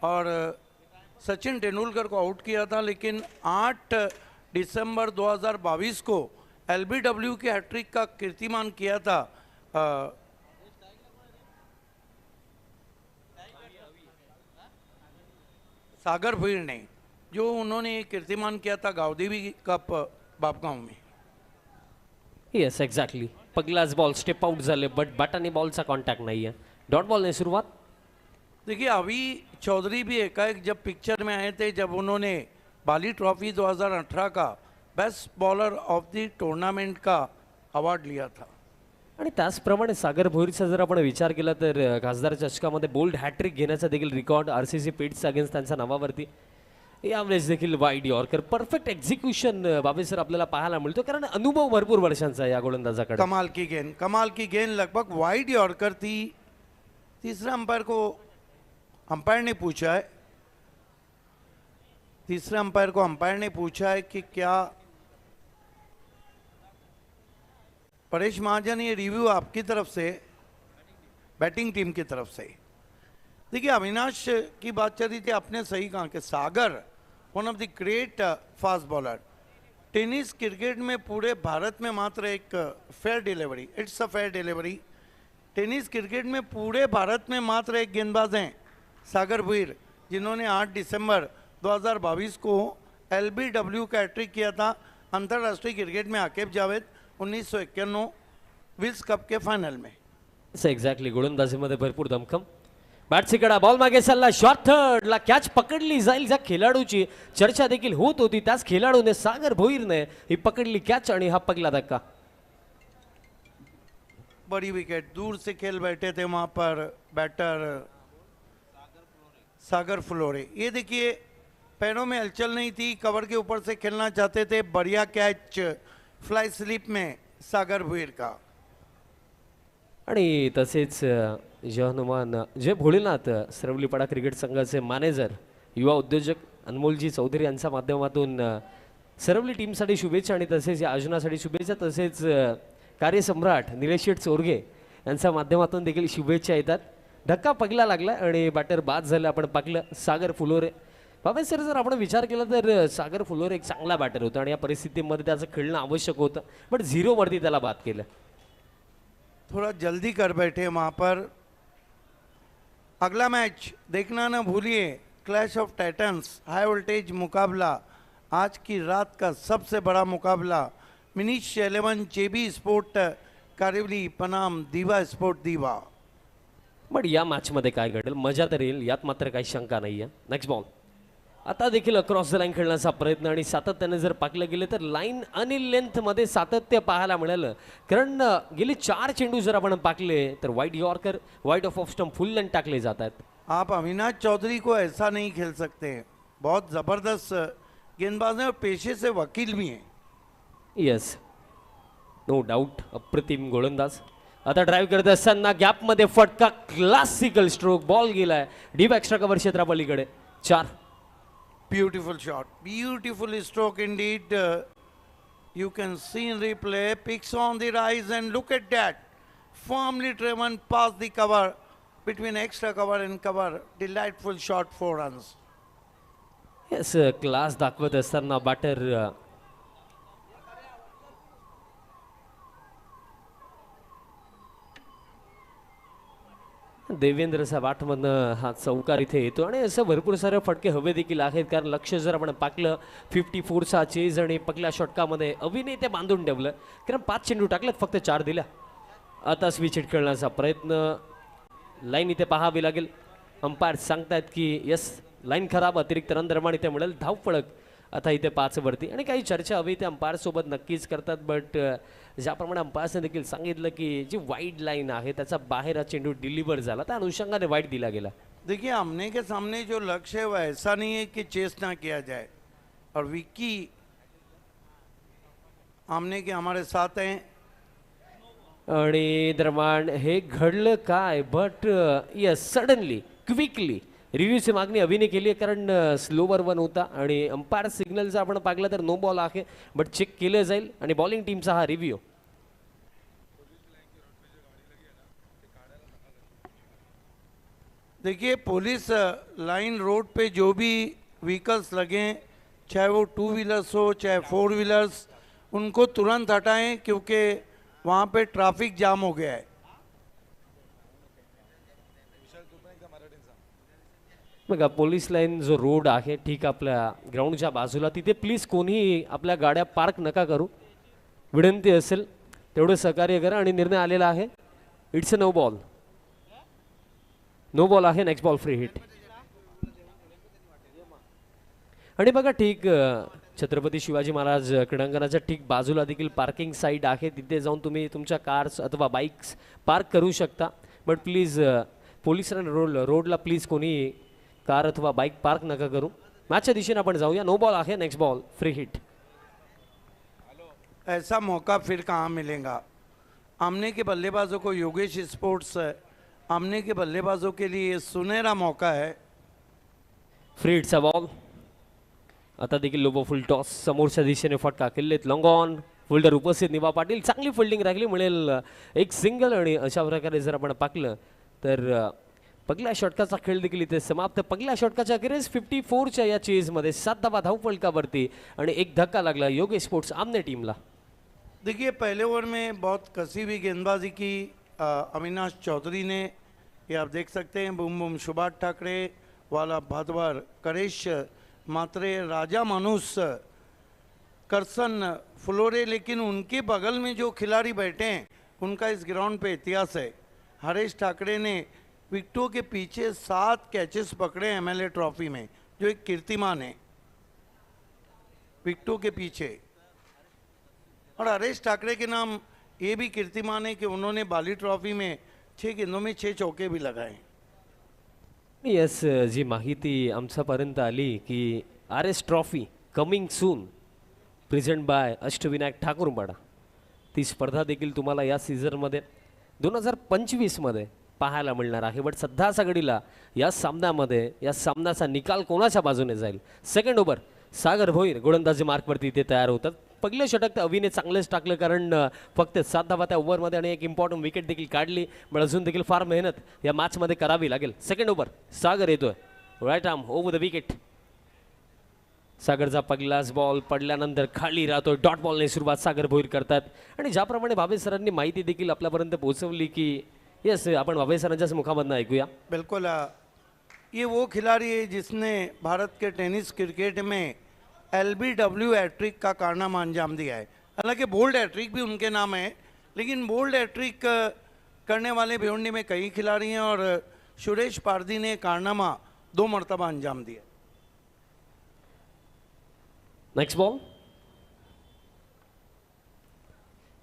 और सचिन तेंदुलकर को आउट किया था. लेकिन 8 दिसंबर 2022 को LBW के हैट्रिक का कीर्तिमान किया था सागर भुईर ने, जो उन्होंने कीर्तिमान किया था गावदेवी कप बापगांव में. Yes exactly. पहिलाच बॉल स्टेप आउट झाले बट बॅटाने बॉलचा कॉन्टॅक्ट नाही आहे. डॉट बॉलने सुरुवात. देखिए अभी चौधरी भी एकाएक जब पिक्चर में आए थे जब उन्होंने बाली ट्रॉफी 2018 का best bowler of the tournament का अवार्ड लिया था. आणि त्याचप्रमाणे सागर भोईरचा जर आपण विचार केला तर खासदार चषकामध्ये बोल्ड हॅट्रिक घेण्याचा देखील रेकॉर्ड RCC पिट्स अगेन्स्ट त्यांच्या नावावरती. यावेळेस देखील वाईड यॉर्कर परफेक्ट एक्झिक्युशन बाबे सर आपल्याला पाहायला मिळतो कारण अनुभव भरपूर वर्षांचा या गोलंदाजाकडे. कमाल की गेंद लगभग वाइड यॉर्कर थी. तीसरे अंपायर को अंपायर ने पूछा है, तीसरे अंपायर को अंपायर ने पूछा है कि क्या परेश महाजन ये रिव्यू आपकी तरफ से, बैटिंग टीम की तरफ से. देखिए अविनाश की बात चल रही थी, आपने सही कहा कि Sagar one of the great fast bowler. Tennis cricket में पूरे भारत में मात्र एक fair delivery, it's a fair delivery. Tennis cricket में पूरे भारत में मात्र एक गेंदबाज हैं सागर भुईर जिन्होंने 8 दिसंबर 2022 को LBW का हैट्रिक किया था अंतर्राष्ट्रीय क्रिकेट में आकिब जावेद 1991 विल्स कप के फाइनल में. एक्झॅक्टली. गोलंदाजीमध्ये भरपूर दमखम. बॅटची कडा बॉल मागे चालला शॉर्ट थर्डला कॅच पकडली जाईल. ज्या खेळाडूची चर्चा देखील होत होती त्याच खेळाडूने सागर भोईरने ही पकडली कॅच आणि हा पहिला धक्का. बड़ी विकेट दूर से खेल बैठे थे वहाँ पर बैटर सागर फ्लोरे. ये देखिए पैरों में हलचल नहीं थी, कवर के ऊपर से खेलना चाहते थे. बढ़िया कैच फ्लाई स्लिप में सागर भुईर का. आणि तसेच जय हनुमान जय भोलेनाथ सरवलीपाडा क्रिकेट संघाचे मॅनेजर युवा उद्योजक अनमोलजी चौधरी यांच्या माध्यमातून सरवली टीमसाठी शुभेच्छा आणि तसेच या आयोजनासाठी शुभेच्छा, तसेच कार्यसम्राट निलेश शेठ चोरगे यांच्या माध्यमातून देखील शुभेच्छा येतात. धक्का पगला लागला आणि बॅटर बाद झालं, आपण पाकलं सागर फुलोरे. बाबा सर, जर आपण विचार केला तर सागर फुलोरे एक चांगला बॅटर होता आणि या परिस्थितीमध्ये त्याचं खेळणं आवश्यक होतं, बट 0 वरती त्याला बाद केलं. थोड़ा जल्दी कर बैठे वहाँ पर. अगला मैच देखना न भूलिए, clash of titans, high voltage मुकाबला, आज की रात का सबसे बड़ा मुकाबला. मिनीश 11 जेबी स्पोर्ट कारिवली बनाम दीवा स्पोर्ट दीवा. बट या मॅचमध्ये काय घडेल, मजा तर येईल, यात मात्र काही शंका नाही आहे. Next ball. आता देखील अक्रॉस द लाईन खेळण्याचा प्रयत्न आणि सातत्याने जर पाकलं गेले तर लाईन आणि लेंथमध्ये सातत्य पाहायला मिळालं, कारण गेले 4 चेंडू जर आपण पाकले तर वाईट यॉर्कर, वाईट ऑफ स्टंप, फुल लेंथ टाकले जातात. आप अविनाश चौधरी को ऐसा नहीं खेल सकते, बहुत ज़बरदस्त गेंदबाज हैं और पेशे से वकील भी हैं. येस, नो डाऊट, अप्रतिम गोलंदाज. आता ड्राईव्ह करत असताना गॅपमध्ये फटका, क्लासिकल स्ट्रोक, बॉल गेलाय डीप एक्स्ट्रा कव्हर क्षेत्रापलीकडे. 4. Beautiful shot, beautiful stroke indeed. You can see in replay, picks on the rise and look at that. Firmly driven past the cover, between extra cover and cover. Delightful shot, 4 runs. Yes, class दाखवत असताना batter Devendra साबाटमधनं हा चौकार इथे येतो आणि असं भरपूर सारे फटके हवे देखील आहेत, कारण लक्ष जर आपण पाकलं 54चा चेज आणि पकल्या षटकामध्ये अभिनय ते बांधून ठेवलं, कारण 5 चेंडू टाकलेत, फक्त 4 दिल्या. आता स्विच हिट खेळण्याचा प्रयत्न, लाईन इथे पाहावी लागेल. अंपायर सांगतायत की यस, लाईन खराब, अतिरिक्त रन निर्माण इथे मिळेल, धाव फळक आता इथे 5 वरती. आणि काही चर्चा हवी ते अंपायर सोबत नक्कीच करतात, बट ज्याप्रमाणे अंपायर्सने देखील सांगितलं की जी वाईड लाईन आहे त्याचा बाहेर हा चेंडू डिलिव्हर झाला, त्या अनुषंगाने वाईट दिला गेला. देखिए, आमने के सामने जो लक्ष्य है वो ऐसा नहीं है कि चेस ना किया जाए, और विक्की आमने के हमारे साथ हैं. आणि दरम्यान हे घडलं काय, बट यस, सडनली क्विकली रिव्ह्यूची मागणी अभिनय केली आहे, कारण स्लोवर 1 होता आणि अंपायर सिग्नल जर आपण पाहिलं तर नो बॉल आहे, बट चेक केलं जाईल. आणि बॉलिंग टीमचा हा रिव्ह्यू. देखिए, पुलिस लाइन रोड पे जो भी व्हीकल्स लगे, चाहे वो 2 व्हीलर्स हो चाहे 4 व्हीलर्स, उनको तुरंत हटाएं, क्योंकि वहाँ पे ट्रैफिक जाम हो गया है. बघा, पोलीस लाईन जो रोड आहे ठीक आपल्या ग्राउंडच्या बाजूला, तिथे प्लीज कोणीही आपल्या गाड्या पार्क नका करू, विनंती असेल तेवढं सहकार्य करा. आणि निर्णय आलेला आहे, it's a no ball. No ball आहे. Next ball free hit. आणि बघा, ठीक छत्रपती शिवाजी महाराज क्रीडांगणाच्या ठीक बाजूला देखील पार्किंग साईट आहे, तिथे जाऊन तुम्ही तुमच्या कार्स अथवा बाईक्स पार्क करू शकता, बट प्लीज पोलिसांना रोडला प्लीज कोणी कार अथवा बाईक पार्क नका करू. मॅचच्या दिशेने आपण जाऊया. नो बॉल आहे. Next ball free hit. ऐसा मौका फिर कहाँ मिलेगा. आमने के बल्लेबाजों को योगेश स्पोर्ट्स, आमने के बल्लेबाजों के लिए सुनहरा मौका है. फ्री हिटचा बॉल. आता देखील लोबो फुल टॉस, समोरच्या दिशेने फटका केलेत, लॉंग ऑन, फिल्डर उपस्थित निवा पाटील, चांगली फिल्डिंग राखली, मिळेल एक सिंगल. आणि अशा प्रकारे जर आपण पाकलं तर पहिल्या षटकाचा खेळ देखील इथे समाप्त. पहिल्या षटकाच्या अखेरीस 54च्या या चेजमध्ये 7 धाव फलकावरती आणि एक धक्का लागला योगेश स्पोर्ट्स आमने टीमला. देखिए, पहले ओवर में बहुत कसी हुई गेंदबाजी की अविनाश चौधरी ने, ये आप देख सकते हैं. बूम बूम सुभाष ठाकरे वाला भादवर, करेश मात्रे, राजा मानुस, करसन फ्लोरे, लेकिन उनके बगल में जो खिलाड़ी बैठे हैं उनका इस ग्राउंड पे इतिहास है. हरेश ठाकरे ने विकेटों के पीछे 7 कैचेस पकड़े एमएलए ट्रॉफी में, जो एक कीर्तिमान है विकेटों के पीछे. और हरेश ठाकरे के नाम ये भी कीर्तिमान है कि उन्होंने बाली ट्रॉफी में 6 गेंदों में 6 चौके भी लगाए. येस, जी माहिती आमच्यापर्यंत आली की RS trophy coming soon present by Ashtavinayak Thakurpada, ती स्पर्धा देखील तुम्हाला या सीझनमध्ये 2025मध्ये पाहायला मिळणार आहे. बट सध्या सगळीला या सामन्यामध्ये या सामन्याचा निकाल कोणाच्या बाजूने जाईल. सेकंड ओव्हर सागर भोईर गोलंदाजी मार्कवरती इथे तयार होतात. पहिलं षटक तर अविने चांगलेच टाकलं, कारण फक्त 7 धावा त्या ओव्हरमध्ये आणि एक इम्पॉर्टंट विकेट देखील काढली. पण अजून देखील फार मेहनत या मॅचमध्ये करावी लागेल. सेकंड ओव्हर सागर येतोय, right arm over the wicket. सागरचा पहिलाच बॉल पडल्यानंतर खाली राहतोय. डॉट बॉलने सुरुवात सागर भोईर करतात. आणि ज्याप्रमाणे भावे सरांनी माहिती देखील आपल्यापर्यंत पोहोचवली की येस, आपण भावे सरांच्याच मुखामधनं ऐकूया. बिल्कुल ये वो खिलाड़ी है जिसने भारत के टेनिस क्रिकेट में LBW हैट्रिक का कारनामा अंजाम दिया है. हालांकि बोल्ड हैट्रिक भी उनके नाम है, लेकिन बोल्ड हैट्रिक करने वाले भिवंडी में कई खिलाड़ी हैं और सुरेश पारदी ने कारनामा 2 मरतबा अंजाम दिया. Next ball.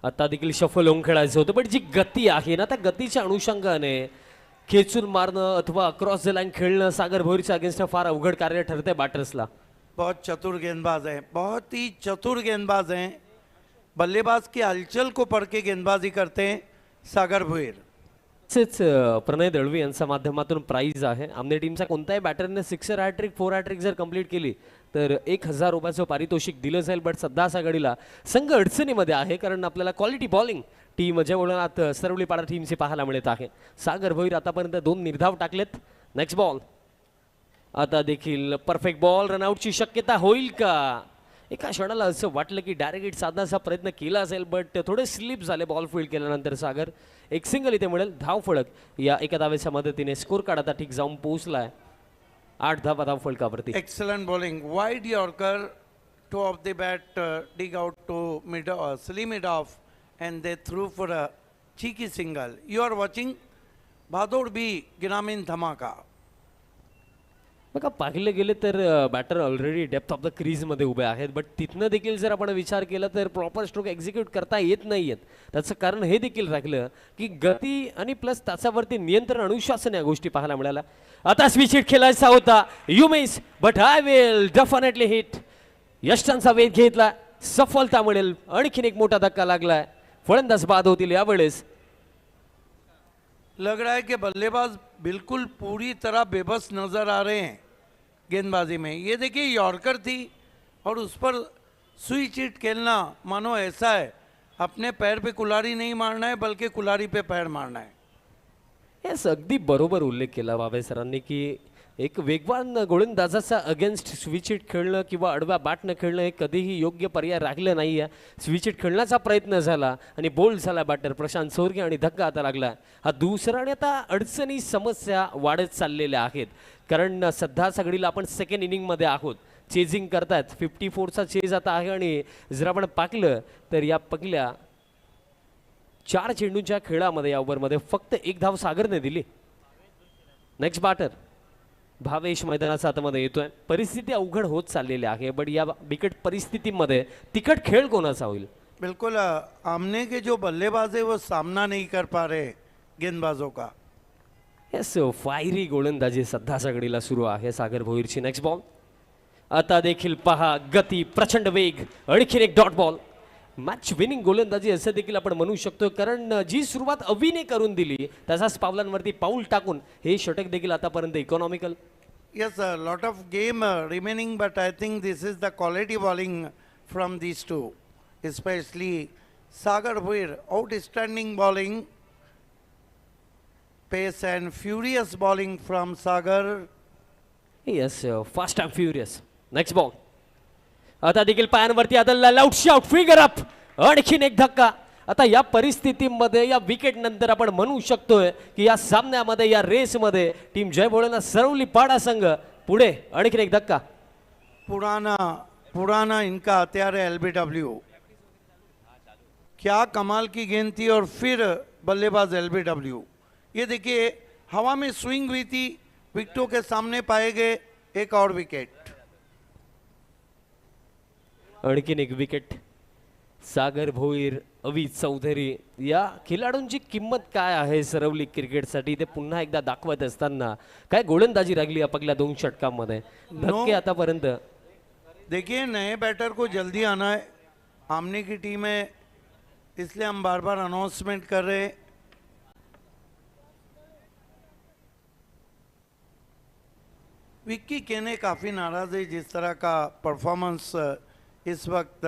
आता देखील शफल होऊन खेळायचं होतं, पण जी गती आहे ना त्या गतीच्या अनुषंगाने खेचून मारणं अथवा क्रॉस द लाईन खेळणं सागर भोईरच्या अगेन्स्ट फार अवघड कार्य ठरतंय बॅटर्सला. बहुत चतुर गेंदबाज हैं, बहुत ही चतुर गेंदबाज हैं. बल्लेबाज की हलचल को पढ़ के गेंदबाजी करते हैं सागर भोईर. तसेच प्रणय दळवी यांच्या माध्यमातून प्राइज आहे. आमने टीमचा कोणत्याही बॅटरने 6 हॅट्रिक 4 हॅट्रिक जर कंप्लीट केली तर 1000 रुपयाचं पारितोषिक दिलं जाईल. बट सध्या सगळीला संघ अडचणीमध्ये आहे, कारण आपल्याला क्वालिटी बॉलिंग टीम ज्या वळणात सरवलीपाडा टीमची पाहायला मिळत आहे. सागर भोईर आतापर्यंत 2 निर्धाव टाकलेत. Next ball. आता देखील परफेक्ट बॉल, रनआउटची शक्यता होईल का. एका क्षणाला असं वाटलं की डायरेक्ट हिट साधण्याचा प्रयत्न केला असेल, बट थोडे स्लिप झाले बॉल फील्ड केल्यानंतर. सागर एक सिंगल इथे मिळेल. धाव फळक या एका धावेच्या मदतीने स्कोर कार्ड आता ठीक जाऊन पोहोचलाय 8 धावा धाव फळकावरती. Excellent bowling, wide Yorker, toe of the bat, dig out to mid, slim mid off, and they threw for a cheeky single. You are watching Bhadod B Grameen Dhamaka. बघा पाहिले गेले तर batter already depth of the क्रीजमध्ये उभे आहेत, but तिथनं देखील जर आपण विचार केला तर प्रॉपर स्ट्रोक एक्झिक्यूट करता येत नाही आहेत. त्याचं कारण हे देखील राखलं की गती आणि प्लस त्याच्यावरती नियंत्रण अनुशासन या गोष्टी पाहायला मिळाल्या. आता स्विच हिट खेळायचा होता, you miss but I will definitely hit. यष्टांचा वेध घेतला, सफलता मिळेल. आणखीन एक मोठा धक्का लागलाय, फलंदाज बाद होतील यावेळेस. लग रहा है कि बल्लेबाज बिल्कुल पूरी तरह बेबस नजर आ रहे हैं गेंदबाजी में. ये देखिए यॉर्कर थी और उस पर स्विच हिट खेलना मानो ऐसा है अपने पैर पे कुल्हाड़ी नहीं मारना है बल्कि कुल्हाड़ी पे पैर मारना है. येस, अगदी बरोबर उल्लेख केला बाबे सरांनी की एक वेगवान गोलंदाजाचा अगेन्स्ट स्विच हिट खेळणं किंवा अडव्या बॅटनं खेळणं हे कधीही योग्य पर्याय राखलं नाही आहे. स्विच हिट खेळण्याचा प्रयत्न झाला आणि बोल्ड झाला बॅटर प्रशांत सोरगे आणि धक्का आता लागला. हा दुसरा आणि आता अडचणी समस्या वाढत चाललेल्या आहेत, कारण सध्या सगळीला आपण सेकंड इनिंगमध्ये आहोत. चेजिंग करतायत, 54चा चेज आता आहे. आणि जर आपण पाहिलं तर या पहिल्या 4 चेंडूंच्या खेळामध्ये या ओव्हरमध्ये फक्त 1 धाव सागरने दिली. नेक्स्ट बॅटर भावेश मैदानाच्या आतमध्ये येतोय. परिस्थिती अवघड होत चाललेली आहे, बट या बिकट परिस्थितीमध्ये तिखट खेळ कोणाचा होईल. बिल्कुल आमने के जो बल्लेबाज है वो सामना नहीं कर पा रहे गेंदबाजों का. येस, फायरी गोलंदाजी सध्या सगळीला सुरू आहे सागर भोईरची. Next ball. आता देखील पहा गती, प्रचंड वेग, आणखीन एक डॉट बॉल. मॅच विनिंग गोलंदाजी असं देखील आपण म्हणू शकतो, कारण जी सुरुवात अविने करून दिली त्याचाच पावलांवरती पाऊल टाकून हे षटक देखील आतापर्यंत economical. Yes, a lot of game remaining, but I think this is the quality bowling from these two, especially Sagar Bhuir. Outstanding bowling, pace and furious bowling from Sagar. Yes, fast and furious. Next ball. आता देखील पायांवरती आदलला लाऊट shot, figure up, आणखीन एक धक्का. आता या परिस्थितीमध्ये या wicket नंतर आपण म्हणू शकतोय की या सामन्यामध्ये या रेसमध्ये टीम जय भोळेना सरवली पाडा संघ पुढे. आणखीन एक धक्का. पुराना इनका हथियार है LBW. क्या कमाल की गेंद थी और फिर बल्लेबाज LBW. ये देखिए हवा में स्विंग हुई थी, विकेटों के सामने पाए गए एक और विकेट. आणखीन एक विकेट. सागर भोईर, अवी चौधरी या खेळाडूंची किंमत काय आहे सरवली क्रिकेटसाठी ते पुन्हा एकदा दाखवत असताना काय गोलंदाजी लागली आपल्या 2 षटकांमध्ये. धक्के आतापर्यंत. देखिए नए बैटर को जल्दी आना है, आमने की टीम है, इसलिए हम बार बार अनाउंसमेंट कर रहे हैं. विक्की केने काफ़ी नाराज़ है जिस तरह का परफॉर्मेंस इस वक्त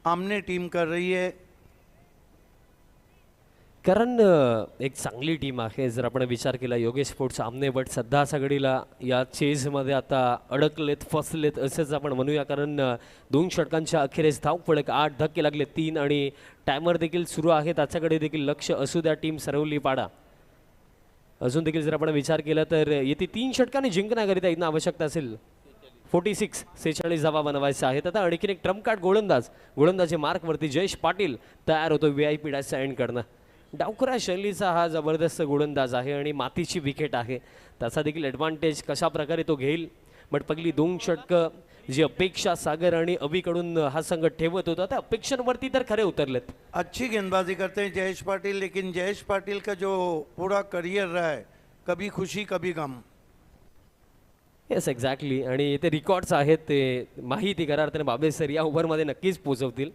आमने टीम कर रही है। कारण एक चांगली टीम आहे जर आपण विचार केला योगेश स्पोर्ट्स आमने, बट सध्या सगळीला या चेजमध्ये आता अडकलेत फसलेत असंच आपण म्हणूया. कारण 2 षटकांच्या अखेरीस धाव फलक 8 धक्के लागले 3 आणि टायमर देखील सुरू आहे. त्याच्याकडे देखील लक्ष असू द्या टीम सरवली पाडा. अजून देखील जर आपण विचार केला तर येथे 3 षटकांनी जिंकण्याकरिता इथं आवश्यकता असेल 46 धावा बनवायच्या आहेत. आता आणखीन एक ट्रम्प कार्ड गोलंदाजी मार्कवरती जयेश पाटील तयार होतो VIP डॅशचा एंड करणं. डावखुरा शैलीचा हा जबरदस्त गोलंदाज आहे आणि मातीची विकेट आहे, त्याचा देखील ॲडव्हान्टेज कशा प्रकारे तो घेईल. बट पहिली 2 षटकं जी अपेक्षा सागर आणि अभिकडून हा संघ ठेवत होता त्या अपेक्षांवरती तर खरे उतरलेत. अच्छी गेंदबाजी करते हैं जयेश पाटिल, लेकिन जयेश पाटिल का जो पूरा करियर रहा है कभी खुशी कभी गम. Yes exactly. आणि ते रेकॉर्ड्स आहेत ते माहिती करा अर्थाने बाबे सर या ओव्हरमध्ये नक्कीच पोचवतील.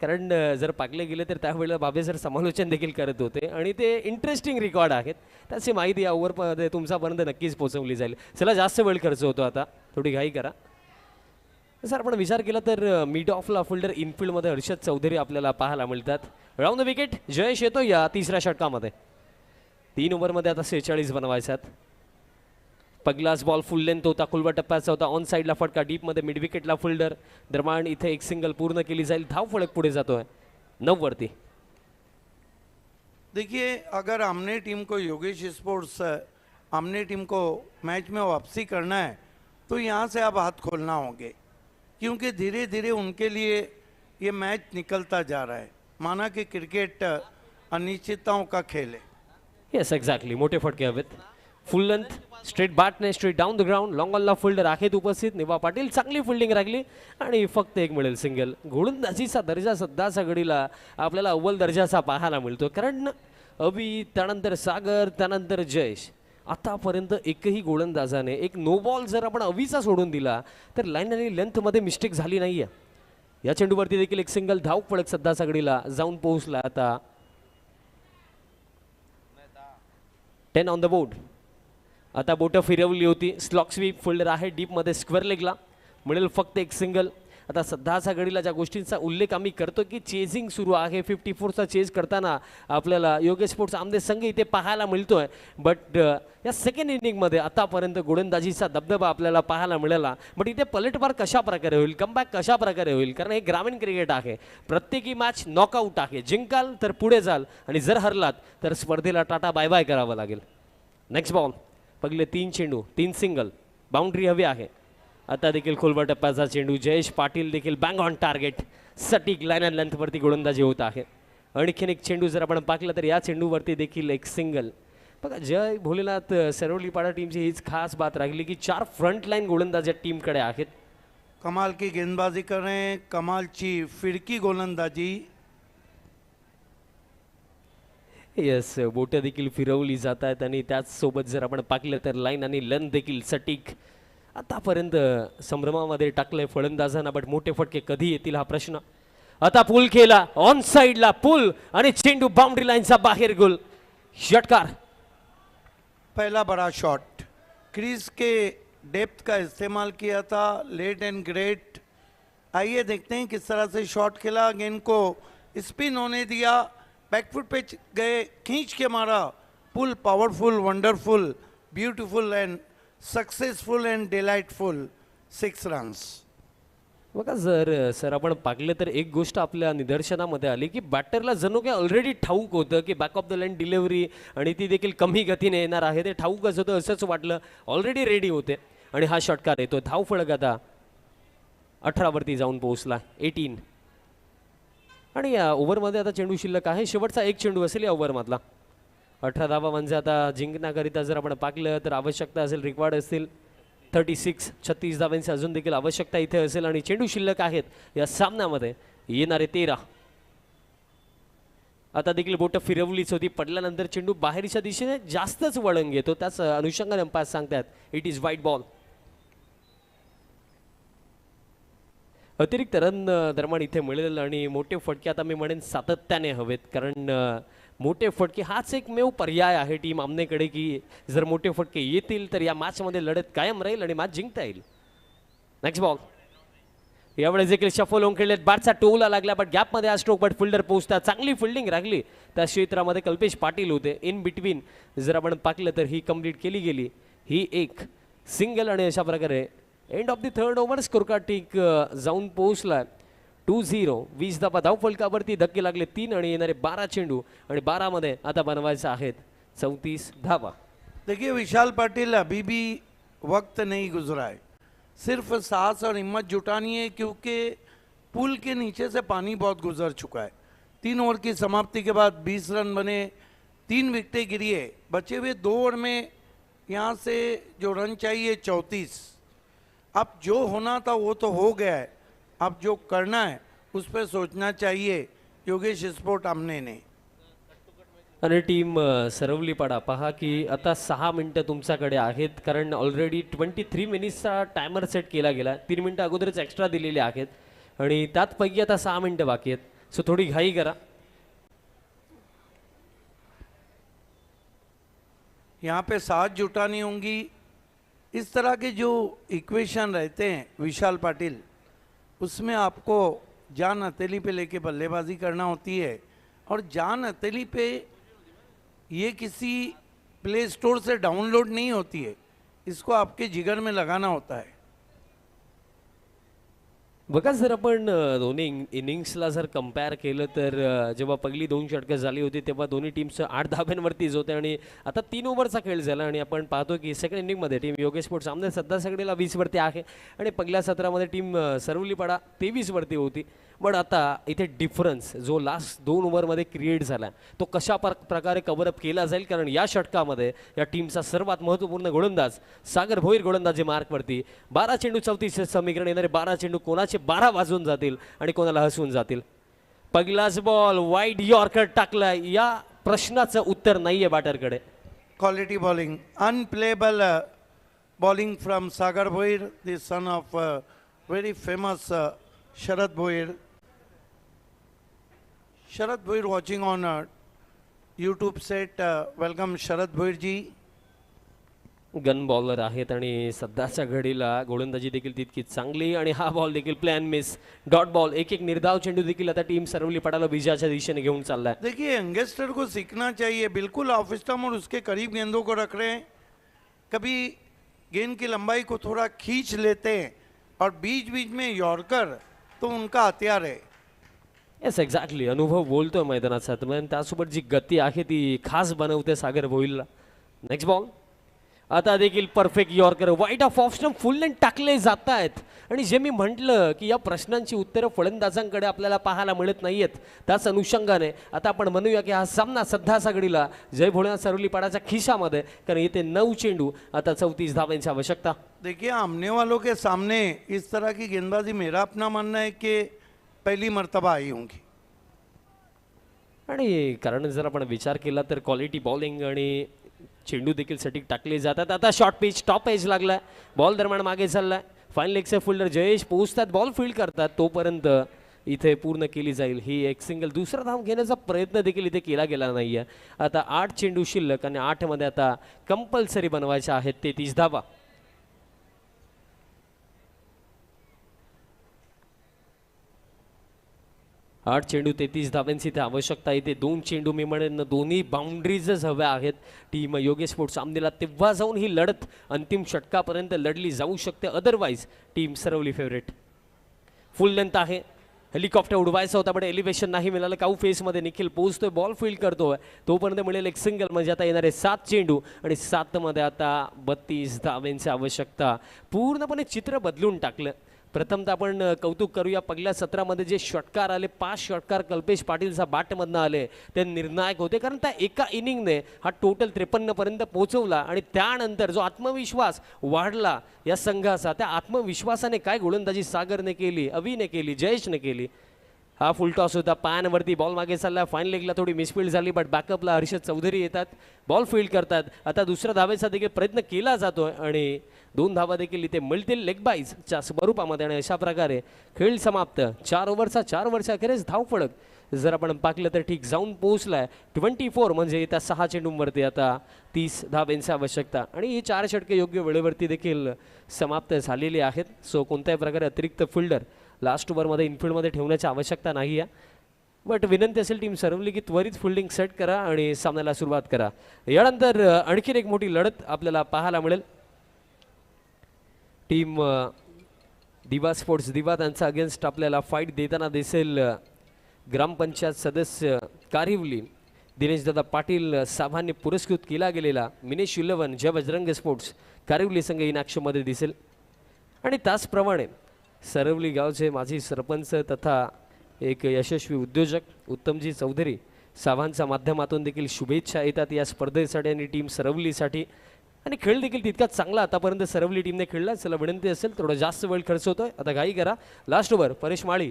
कारण जर पाकले गेले तर त्यावेळेला बाबे सर समालोचन देखील करत होते आणि ते इंटरेस्टिंग रेकॉर्ड आहेत, त्याची माहिती या ओव्हरमध्ये तुमच्यापर्यंत नक्कीच पोचवली जाईल. चला जास्त वेळ खर्च होतो आता, थोडी घाई करा. सर आपण विचार केला तर मिड ऑफला फिल्डर इनफिल्डमध्ये हर्षद चौधरी आपल्याला पाहायला मिळतात. राऊंड द विकेट जयेश येतो या 3ऱ्या षटकामध्ये. 3 ओव्हरमध्ये आता 46 बनवायच्यात. पहिलाच बॉल फुल लेंथ होता, खुलवा टप्प्याचा होता, ऑन साईडला फटका, डीपमध्ये मिड विकेटला फिल्डर दरम्यान इथे एक सिंगल पूर्ण केली जाईल. धाव फलक पुढे जातोय 9 वरती. देखिए अगर आमने टीम को योगेश स्पोर्ट्स आमने टीम को मैच में वापसी करना है तो यहाँ से अब हाथ खोलना होंगे, क्योंकि धीरे धीरे उनके लिए ये मैच निकलता जा रहा है. माना कि क्रिकेट अनिश्चितताओं का खेल है. Yes exactly. मोठे फटके हवेत. फुल लेंथ स्ट्रेट बॅटने straight down the ground. Long ऑनला फिल्डर आहेत उपस्थित. निवा पाटील चांगली फिल्डिंग राखली आणि फक्त एक मिळेल सिंगल. गोलंदाजीचा दर्जा सध्याच्या घडीला आपल्याला अव्वल दर्जाचा पाहायला मिळतो. कारण अभि, त्यानंतर सागर, त्यानंतर जयेश, आतापर्यंत एकही गोलंदाजाने एक नो बॉल जर आपण अवीचा सोडून दिला तर लाईन आणि लेंथमध्ये मिस्टेक झाली नाही आहे. या चेंडूवरती देखील एक सिंगल धाव फलक सध्याच्या घडीला जाऊन पोहोचला. आता 10 ऑन द बोर्ड. आता बोटं फिरवली होती. स्लॉक स्वीप फिल्डर आहे डीपमध्ये स्क्वेअर लेगला, मिळेल फक्त एक सिंगल. आता सध्याच्या घडीला ज्या गोष्टींचा उल्लेख आम्ही करतो की चेजिंग सुरू आहे, 54चा चेज करताना आपल्याला योगेश स्पोर्ट्स आमने संघ इथे पाहायला मिळतोय. बट या सेकंड इनिंगमध्ये आतापर्यंत गोलंदाजीचा दबदबा आपल्याला पाहायला मिळाला. बट इथे पलटवार कशा प्रकारे होईल, कमबॅक कशा प्रकारे होईल, कारण हे ग्रामीण क्रिकेट आहे. प्रत्येकी मॅच नॉकआउट आहे. जिंकाल तर पुढे जाल आणि जर हरलात तर स्पर्धेला टाटा बाय बाय करावं लागेल. Next ball. पहिले 3 चेंडू 3 सिंगल. बाउंड्री हवी आहे. आता देखील खोलवा टप्प्याचा चेंडू. जयेश पाटील देखील बँग ऑन टार्गेट. सटीक लाईन अँड लेंथवरती गोलंदाजी होत आहे. आणखीन एक चेंडू जर आपण पाहिला तर या चेंडूवरती देखील एक सिंगल. बघा जय भोलेनाथ सरवलीपाडा टीमची हीच खास बात राहिली की 4 फ्रंट लाईन गोलंदाज या टीमकडे आहेत. कमाल की गेंदबाजी कर रहे हैं, कमालची फिरकी गोलंदाजी. येस, बोटं देखील फिरवली जात आहेत आणि त्याचसोबत जर आपण पाहिलं तर लाईन आणि लेंथ देखील सटीक. आतापर्यंत संभ्रमामध्ये टाकलंय फलंदाजांना, बट मोठे फटके कधी येतील हा प्रश्न. आता पूल केला, ऑन साईडला पूल आणि चेंडू बाउंड्री लाईनचा बाहेर गोल. षटकार. पहला बड़ा शॉट, क्रीज के डेप्थ का इस्तेमाल किया था, लेट एंड ग्रेट. आइए देखते हैं किस तरह से शॉट खेला. गेंद को स्पिन होने दिया, बैकफुट पे गए, खींच के मारा. Pull powerful, wonderful, beautiful and successful and delightful. 6 runs. बघा जर सर आपण पाहिलं तर एक गोष्ट आपल्या निदर्शनामध्ये आली की बॅटरला जणू काही ऑलरेडी ठाऊक होतं की back of the line delivery आणि ती देखील कमी गतीने येणार आहे. ते ठाऊकच होतं, असंच वाटलं, ऑलरेडी रेडी होते आणि हा षटकार येतो. धाव फलक आता 18 वरती जाऊन पोहोचला. 18. आणि या ओव्हरमध्ये आता चेंडू शिल्लक आहे. शेवटचा एक चेंडू असेल या ओव्हरमधला. 18 धावा म्हणजे आता जिंकण्याकरिता जर आपण पाहिलं तर आवश्यकता असेल, रिक्वायर्ड असतील 36 धावांची अजून देखील आवश्यकता इथे असेल. आणि चेंडू शिल्लक आहेत या सामन्यामध्ये येणारे 13. आता देखील बोटं फिरवलीच होती. पडल्यानंतर चेंडू बाहेरच्या दिशेने जास्तच वळण घेतो, त्याच अनुषंगाने अंपायर सांगतात इट इज वाईट बॉल. अतिरिक्त रन दरम्यान इथे मिळेल आणि मोठे फटके आता मी म्हणेन सातत्याने हवेत. कारण मोठे फटके हाच एकमेव पर्याय आहे टीम आमनेकडे की जर मोठे फटके येतील तर या मॅचमध्ये लढत कायम राहील आणि मॅच जिंकता येईल. नेक्स्ट बॉल यावेळेस देखील शफल होऊन खेळलेत. बॅटचा टोला लागला बट गॅपमध्ये हा स्ट्रोक बट फिल्डर पोहोचतात. चांगली फिल्डिंग राखली त्या क्षेत्रामध्ये. कल्पेश पाटील होते इन बिटवीन. जर आपण पाहिलं तर ही कंप्लीट केली गेली. ही एक सिंगल आणि अशा प्रकारे end of the third over score card ठीक जाऊन पोहोचला 2-0. 20 धावा धावफलकावरती. धक्के लागले 3 आणि येणारे 12 चेंडू आणि 12 मध्ये आता बनवायचे आहेत 34 धावा. देखिए विशाल पाटिल अभी भी वक्त नहीं गुजरा है, सिर्फ साहस और हिम्मत जुटानी है क्योंकि पुल के नीचे से पानी बहुत गुजर चुका है. 3 ओवर की समाप्ति के बाद 20 रन बने, 3 विकेटें गिरी है. बचे हुए 2 ओवर में यहाँ से जो रन चाहिए 34. अब जो होना था वो तो हो गया है, अब जो करना है उस पर सोचना चाहिए योगेश स्पोर्ट आमने ने. आणि टीम सरवलीपाडा पहा की आता 6 मिनिटं तुमच्याकडे आहेत कारण ऑलरेडी 23 मिनिट्सचा टायमर सेट केला गेला. 3 मिनिटं अगोदरच एक्स्ट्रा दिलेले आहेत आणि त्यातपैकी आता 6 मिनिटं बाकी आहेत. सो थोडी घाई करा. यहाँ पे साथ जुटानी होंगी. इस तरह के जो इक्वेशन रहते हैं विशाल पाटिल, उसमें आपको जान हथेली पे लेके बल्लेबाजी करना होती है और जान हथेली पे ये किसी प्ले स्टोर से डाउनलोड नहीं होती है, इसको आपके जिगर में लगाना होता है. बघा जर आपण दोन्ही इनिंग्सला जर कम्पेअर केलं तर जेव्हा पहिली 2 षटकं झाली होती तेव्हा दोन्ही टीम्स 8 धाब्यांवरतीच होते आणि आता 3 ओव्हरचा खेळ झाला आणि आपण पाहतो की सेकंड इनिंगमध्ये टीम योगेश स्पोर्ट्स सामने सध्या सगळीला 20 वरती आहे आणि पहिल्या सत्रामध्ये टीम सरवलीपाडा 23 वरती होती. पण आता इथे डिफरन्स जो लास्ट 2 ओव्हरमध्ये क्रिएट झाला तो कशा प्रकारे कव्हरअप केला जाईल कारण या षटकामध्ये या टीमचा सर्वात महत्त्वपूर्ण गोलंदाज सागर भोईर गोलंदाजी मार्कवरती. 12 चेंडू 34 समीकरण. येणारे 12 चेंडू कोणाचे 12 वाजून जातील आणि कोणाला हसवून जातील. पहिलाच बॉल वाईड यॉर्कर टाकलाय. या प्रश्नाचं उत्तर नाहीये बॅटरकडे. Quality bowling, unplayable bowling from Sagar Bhoir, the son of very famous Sharad Bhoir. Sharad Bhoir watching on YouTube set. Welcome Sharad Bhoir ji. Gun bowler आहेत आणि सध्याच्या घडीला गोलंदाजी देखील तितकी चांगली आणि हा बॉल देखील प्लॅन मिस. Dot ball. एक निर्धाव चेंडू देखील आता टीम सरवलीपाडाला विजयाच्या दिशेने घेऊन चाललाय. देखिए यंगस्टर को सीखना चाहिए. बिल्कुल ऑफ स्टंप और उसके करीब गेंदों को रख रहे हैं. कभी गेंद की लंबाई को थोड़ा खींच लेते हैं और बीच बीच में यॉर्कर तो उनका हथियार है. Yes exactly. अनुभव बोलतोय मैदानाचा त्यासोबत जी गती आहे ती खास बनवते सागर भोईरला. Next ball. आता देखील परफेक्ट यॉर्कर. वाईट ऑफ स्टंप फुल लेंथ टाकले जात आहेत आणि जे मी म्हटलं की या प्रश्नांची उत्तरं फलंदाजांकडे आपल्याला पाहायला मिळत नाहीयेत त्याच अनुषंगाने आता आपण म्हणूया की हा सामना सध्या सगळीला जय भोळ्या सरवलीपाडाच्या खिशामध्ये कारण येथे 9 चेंडू आता 34 धावांची आवश्यकता. देखिए आमने वालों के सामने इस तरह की गेंदबाजी मेरा अपना मानना है कि पहली मर्तबा आई होंगी. आणि कारण जर आपण विचार केला तर क्वालिटी बॉलिंग आणि चेंडू देखील सटीक टाकले जातात. आता शॉर्ट पिच टॉप एज लागलाय. बॉल दरम्यान मागे चाललाय. फाईन लेगचे फिल्डर जयेश पोहोचतात. बॉल फील्ड करतात तोपर्यंत इथे पूर्ण केली जाईल ही एक सिंगल. दुसरा धाव घेण्याचा प्रयत्न देखील इथे केला गेला नाहीये. आता 8 चेंडू शिल्लक आणि 8 मध्ये आता कंपल्सरी बनवायच्या आहेत 33 धावा. 8 चेंडू 33 धावांची इथे आवश्यकता येते. 2 चेंडू मी म्हणेन दोन्ही बाउंड्रीजच हव्या आहेत टीम योगेश स्पोर्ट्स सामनेला. तेव्हा जाऊन ही लढत अंतिम षटकापर्यंत लढली जाऊ शकते. Otherwise team Saravali favourite. Full length आहे. हेलिकॉप्टर उडवायचा होता पण एलिव्हेशन नाही मिळालं. काऊ फेसमध्ये निखिल पोहोचतोय. बॉल फील्ड करतोय तोपर्यंत मिळेल एक सिंगल. म्हणजे आता येणारे 7 चेंडू आणि 7 मध्ये आता 32 धावांची आवश्यकता. पूर्णपणे चित्र बदलून टाकलं. प्रथमतः आपण कौतुक करूया पहिल्या सत्रामध्ये जे षटकार आले 5 षटकार कल्पेश पाटीलचा बॅटमधनं आले ते निर्णायक होते कारण त्या एका इनिंगने हा टोटल 53 पर्यंत पोहोचवला आणि त्यानंतर जो आत्मविश्वास वाढला या संघाचा त्या आत्मविश्वासाने काय गोलंदाजी सागरने केली, अवीने केली, जयेशने केली. हा फुल टॉस होता, पायांवरती बॉल मागे चालला, फाईन लेगला थोडी मिसफिल्ड झाली, बट बॅकअपला हर्षद चौधरी येतात, बॉल फील्ड करतात. आता दुसऱ्या धावेचा देखील प्रयत्न केला जातोय आणि 2 धावा देखील इथे मिळतील लेग बाईजच्या स्वरूपामध्ये. आणि अशा प्रकारे खेळ समाप्त. 4 ओव्हरचा 4 ओव्हरच्या अखेरीस धावफलक जर आपण पाहिलं तर ठीक जाऊन पोहोचलाय 24, म्हणजे येत्या 6 चेंडूंवरती आता 30 धाब्यांची आवश्यकता. आणि ही 4 षटके योग्य वेळेवरती देखील समाप्त झालेली आहेत. सो कोणत्याही प्रकारे अतिरिक्त फिल्डर लास्ट ओव्हरमध्ये इनफिल्डमध्ये ठेवण्याची आवश्यकता नाही आहे. बट विनंती असेल टीम सरवली की त्वरित फिल्डिंग सेट करा आणि सामन्याला सुरुवात करा. यानंतर आणखीन एक मोठी लढत आपल्याला पाहायला मिळेल. टीम दिवा स्पोर्ट्स दिवा त्यांचा अगेन्स्ट आपल्याला फाईट देताना दिसेल ग्रामपंचायत सदस्य कारिवली दिनेशदादा पाटील साहेबांनी पुरस्कृत केला गेलेला मिनेश 11 जय बजरंग स्पोर्ट्स कारिवली संघ इन ॲक्शनमध्ये दिसेल. आणि त्याचप्रमाणे सरवली गावचे माजी सरपंच तथा एक यशस्वी उद्योजक उत्तमजी चौधरी साहेबांच्या माध्यमातून देखील शुभेच्छा येतात या स्पर्धेसाठी आणि टीम सरवलीसाठी. आणि खेळ देखील तितकाच चांगला आतापर्यंत सरवली टीमने खेळला. चला विनंती असेल थोडा जास्त वेळ खर्च होतोय, आता घाई करा. लास्ट ओव्हर परेश माळी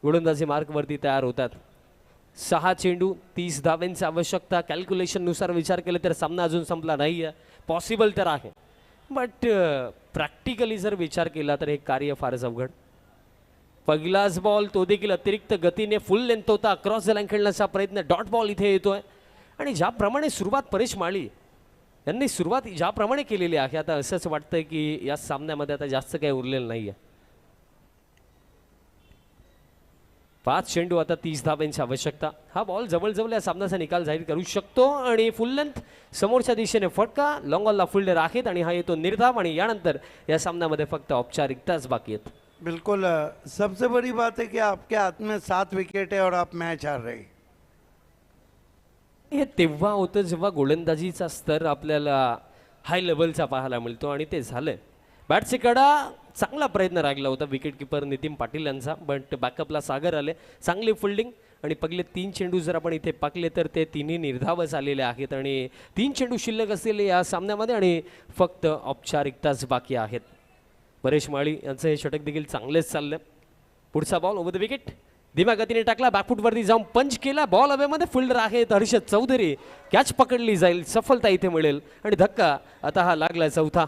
गोलंदाजी मार्कवरती तयार होतात. 6 चेंडू 30 धाव्यांची आवश्यकता. कॅल्क्युलेशननुसार विचार केला तर सामना अजून संपला नाही आहे, पॉसिबल तर आहे, बट प्रॅक्टिकली जर विचार केला तर हे कार्य फारच अवघड. पहिलाच बॉल तो देखील अतिरिक्त गतीने फुल लेंथ होता, क्रॉस द लाईन खेळण्याचा प्रयत्न, डॉट बॉल इथे येतोय. आणि ज्याप्रमाणे सुरुवात परेश माळी यांनी सुरुवात ज्याप्रमाणे केलेली आहे, आता असंच वाटतंय की या सामन्यामध्ये आता जास्त काही उरलेलं नाही आहे. 5 चेंडू आता 30 धाब्यांची आवश्यकता. हा बॉल जवळजवळ या सामन्याचा निकाल जाहीर करू शकतो. आणि फुल लेंथ समोरच्या दिशेने फटका, लॉंग ऑलला फिल्डर आहेत आणि हा येतो निर्धाव. आणि यानंतर या सामन्यामध्ये फक्त औपचारिकताच बाकी आहेत. बिल्कुल सबसे बड़ी बात है कि आपके हाथ में 7 विकेट है और आप मैच हार रहे. हे तेव्हा होतं जेव्हा गोलंदाजीचा स्तर आपल्याला हाय लेवलचा पाहायला मिळतो आणि ते झालंय. बॅटचे कडा चांगला प्रयत्न राहिला होता विकेट किपर नितीन पाटील यांचा, बट बॅकअपला सागर आले, चांगली फिल्डिंग. आणि पहिले 3 चेंडू जर आपण इथे पाकले तर ते तिन्ही निर्धावच आलेले आहेत. आणि 3 चेंडू शिल्लक असलेले या सामन्यामध्ये आणि फक्त औपचारिकताच बाकी आहेत. परेश माळी यांचं हे षटक देखील चांगलेच चाललं. पुढचा बॉल ओव्हर द विकेट धीम्या गतीने टाकला, बॅकफुटवरती जाऊन पंच केला, बॉल हवेमध्ये फिल्डर आहेत हर्षद चौधरी, कॅच पकडली जाईल, सफलता इथे मिळेल. आणि धक्का आता हा लागला 4था.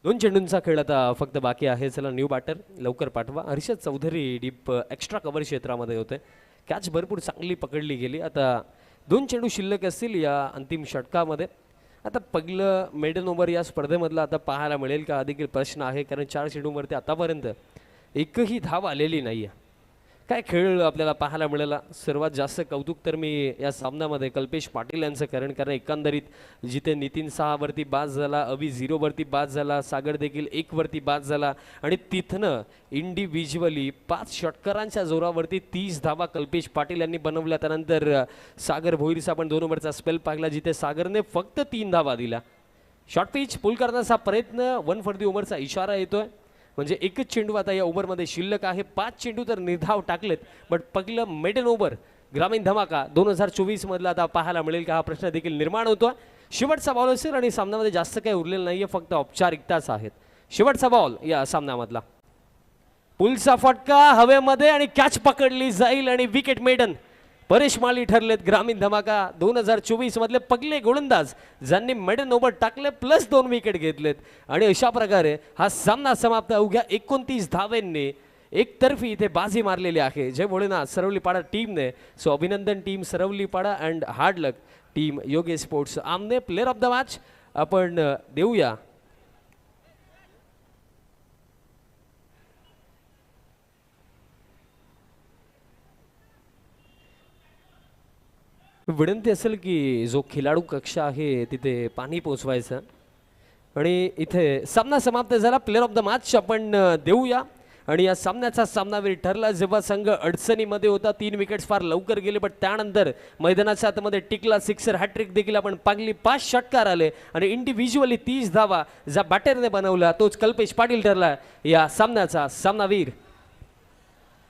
दोन चेंडूंचा खेळ आता फक्त बाकी आहे. चला न्यू बॅटर लवकर पाठवा. Harshad Chaudhari deep extra cover क्षेत्रामध्ये होते, कॅच भरपूर चांगली पकडली गेली. आता 2 चेंडू शिल्लक असतील या अंतिम षटकामध्ये. आता पहिलं मेडन ओव्हर या स्पर्धेमधला आता पाहायला मिळेल का हा देखील प्रश्न आहे, कारण 4 चेंडूवरती आतापर्यंत एकही धाव आलेली नाही आहे. काय खेळ आपल्याला पाहायला मिळाला. सर्वात जास्त कौतुक तर मी या सामन्यामध्ये कल्पेश पाटील यांचं कारण एकंदरीत जिथे नितीन 6 वरती बाद झाला, अभि 0 वरती बाद झाला, सागर देखील 1 वरती बाद झाला आणि तिथनं इंडिव्हिज्युअली 5 षटकारांच्या जोरावरती 30 धावा कल्पेश पाटील यांनी बनवल्या. त्यानंतर सागर भोईरचा पण 2 ओव्हरचा स्पेल पाहिला जिथे सागरने फक्त 3 धावा दिल्या. शॉर्ट पिच पुल करण्याचा प्रयत्न, 1 फॉर दी ओव्हरचा इशारा येतोय. म्हणजे एकच चेंडू आता या ओव्हरमध्ये शिल्लक आहे. 5 चेंडू तर निर्धाव टाकलेत, बट पहिलं मेडन ओव्हर ग्रामीण धमाका 2024 मधला आता पाहायला मिळेल का हा प्रश्न देखील निर्माण होतो. शेवटचा बॉल असेल आणि सामन्यामध्ये जास्त काही उरलेलं नाहीये, फक्त औपचारिकताच आहेत. शेवटचा बॉल या सामन्यामधला, पुलचा फटका हवेमध्ये आणि कॅच पकडली जाईल आणि विकेट मेडन परेश माळी ठरलेत ग्रामीण धमाका 2024 मधले पहिले गोलंदाज ज्यांनी मेडन ओव्हर टाकले प्लस 2 विकेट घेतलेत. आणि अशा प्रकारे हा सामना समाप्त. अवघ्या 29 धावेंनी एकतर्फी इथे बाजी मारलेली आहे जय भोलेनाथ सरवलीपाडा टीमने. सो अभिनंदन team Saravalipada and hard luck team Yogesh sports. आमने प्लेअर ऑफ द मॅच आपण देऊया विनंती असेल की जो खिलाडू कक्ष आहे तिथे पाणी पोचवायचं. आणि इथे सामना समाप्त झाला. प्लेअर ऑफ द मॅच आपण देऊया. आणि या सामन्याचा सामनावीर ठरला जेव्हा संघ अडचणीमध्ये होता. 3 विकेट्स फार लवकर गेले, पण त्यानंतर मैदानाच्या आतमध्ये टिकला. सिक्सर हॅट्रिक देखील आपण पागली. 5 षटकार आले आणि इंडिव्हिज्युअली 30 धावा ज्या बॅटरने बनवला तोच कल्पेश पाटील ठरला या सामन्याचा सामनावीर.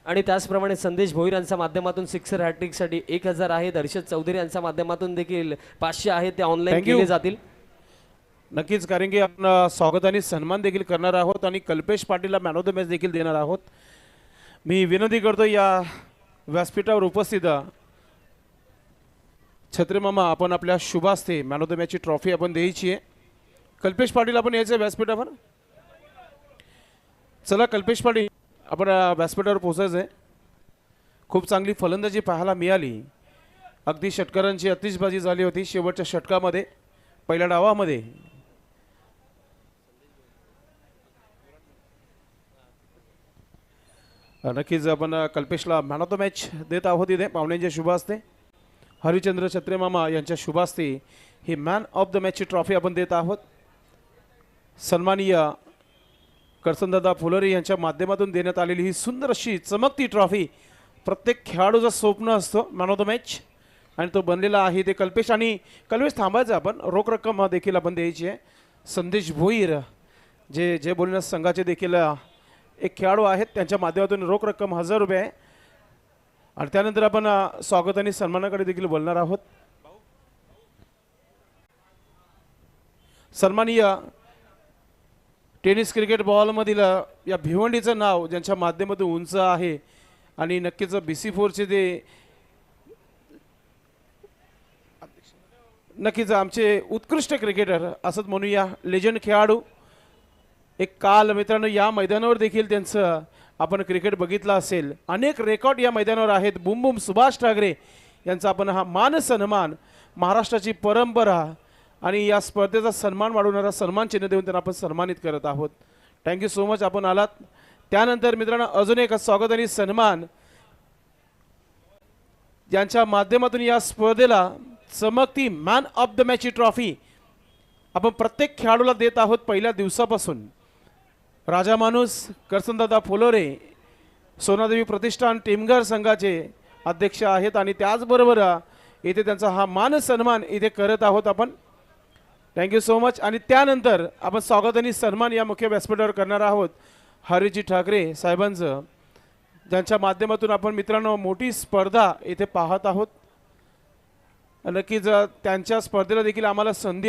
आणि त्याचप्रमाणे संदेश भोईर यांच्या माध्यमातून सिक्सर हॅट्रिकसाठी 1000 आहे. हर्षद चौधरी यांच्या माध्यमातून देखील 500 आहे, ते ऑनलाईन Thank you. केले जातील. नक्कीच, कारण की आपण स्वागत आणि सन्मान देखील करणार आहोत आणि कल्पेश पाटीलला मॅन ऑफ द मॅच देखील देणार आहोत. मी विनंती करतो या व्यासपीठावर उपस्थित छत्री मामा, आपण आपल्या शुभ हस्ते मॅन ऑफ द मॅचची ट्रॉफी आपण द्यायची आहे. कल्पेश पाटील आपण यायचं व्यासपीठावर. चला कल्पेश पाटील, आपण व्यासपीठावर पोहोचायचं आहे. खूप चांगली फलंदाजी पाहायला मिळाली. अगदी षटकारांची अतिशबाजी झाली होती शेवटच्या षटकामध्ये, पहिल्या डावामध्ये. नक्कीच आपण कल्पेशला मॅन ऑफ द मॅच देत आहोत. इथे पाहुण्यांच्या शुभ हस्ते हरिचंद्र छत्रे मामा यांच्या शुभ हस्ते ही मॅन ऑफ द मॅचची ट्रॉफी आपण देत आहोत. सन्माननीय करसनदादा फुलोरे यांच्या माध्यमातून देण्यात आलेली ही सुंदर अशी चमकती ट्रॉफी प्रत्येक खेळाडूचं स्वप्न असतं मॅन ऑफ द मॅच, आणि तो बनलेला आहे. ते कल्पेश आणि कल्पेश थांबायचं, आपण रोख रक्कम देखील आपण द्यायची आहे. संदेश भोईर जे बोलण्यास संघाचे देखील एक खेळाडू आहेत, त्यांच्या माध्यमातून रोख रक्कम 1000 रुपये आहे. आणि त्यानंतर आपण स्वागत आणि सन्मानाकडे देखील बोलणार आहोत. सन्माननीय टेनिस क्रिकेट बॉलमधील या भिवंडीचं नाव ज्यांच्या माध्यमातून उंच आहे आणि नक्कीच BC4चे ते नक्कीच आमचे उत्कृष्ट क्रिकेटर असंच म्हणूया, लेजंड खेळाडू. एक काल मित्रांनो या मैदानावर देखील त्यांचं आपण क्रिकेट बघितलं असेल. अनेक रेकॉर्ड या मैदानावर आहेत. बुम बुम सुभाष ठाकरे यांचा आपण हा मान सन्मान, महाराष्ट्राची परंपरा आणि या स्पर्धेचा सन्मान वाढवणारा सन्मान चिन्ह देऊन त्यांना आपण सन्मानित करत आहोत. थँक्यू सो मच आपण आलात. त्यानंतर मित्रांनो अजून एक स्वागत आणि सन्मान ज्यांच्या माध्यमातून या स्पर्धेला चमकती मॅन ऑफ द मॅचची ट्रॉफी आपण प्रत्येक खेळाडूला देत आहोत पहिल्या दिवसापासून. राजा माणूस करसनदादा फुलोरे सोनादेवी प्रतिष्ठान टीमघर संघाचे अध्यक्ष आहेत आणि त्याचबरोबर इथे त्यांचा हा मान सन्मान इथे करत आहोत आपण. Thank you so much. आणि त्यानंतर आपण स्वागत आणि सन्मान या मुख्य व्यासपीठावर करणार आहोत हरिजी ठाकरे साहेबांचं, ज्यांच्या माध्यमातून आपण मित्रांनो मोठी स्पर्धा इथे पाहत आहोत. नक्कीच त्यांच्या स्पर्धेला देखील आम्हाला संधी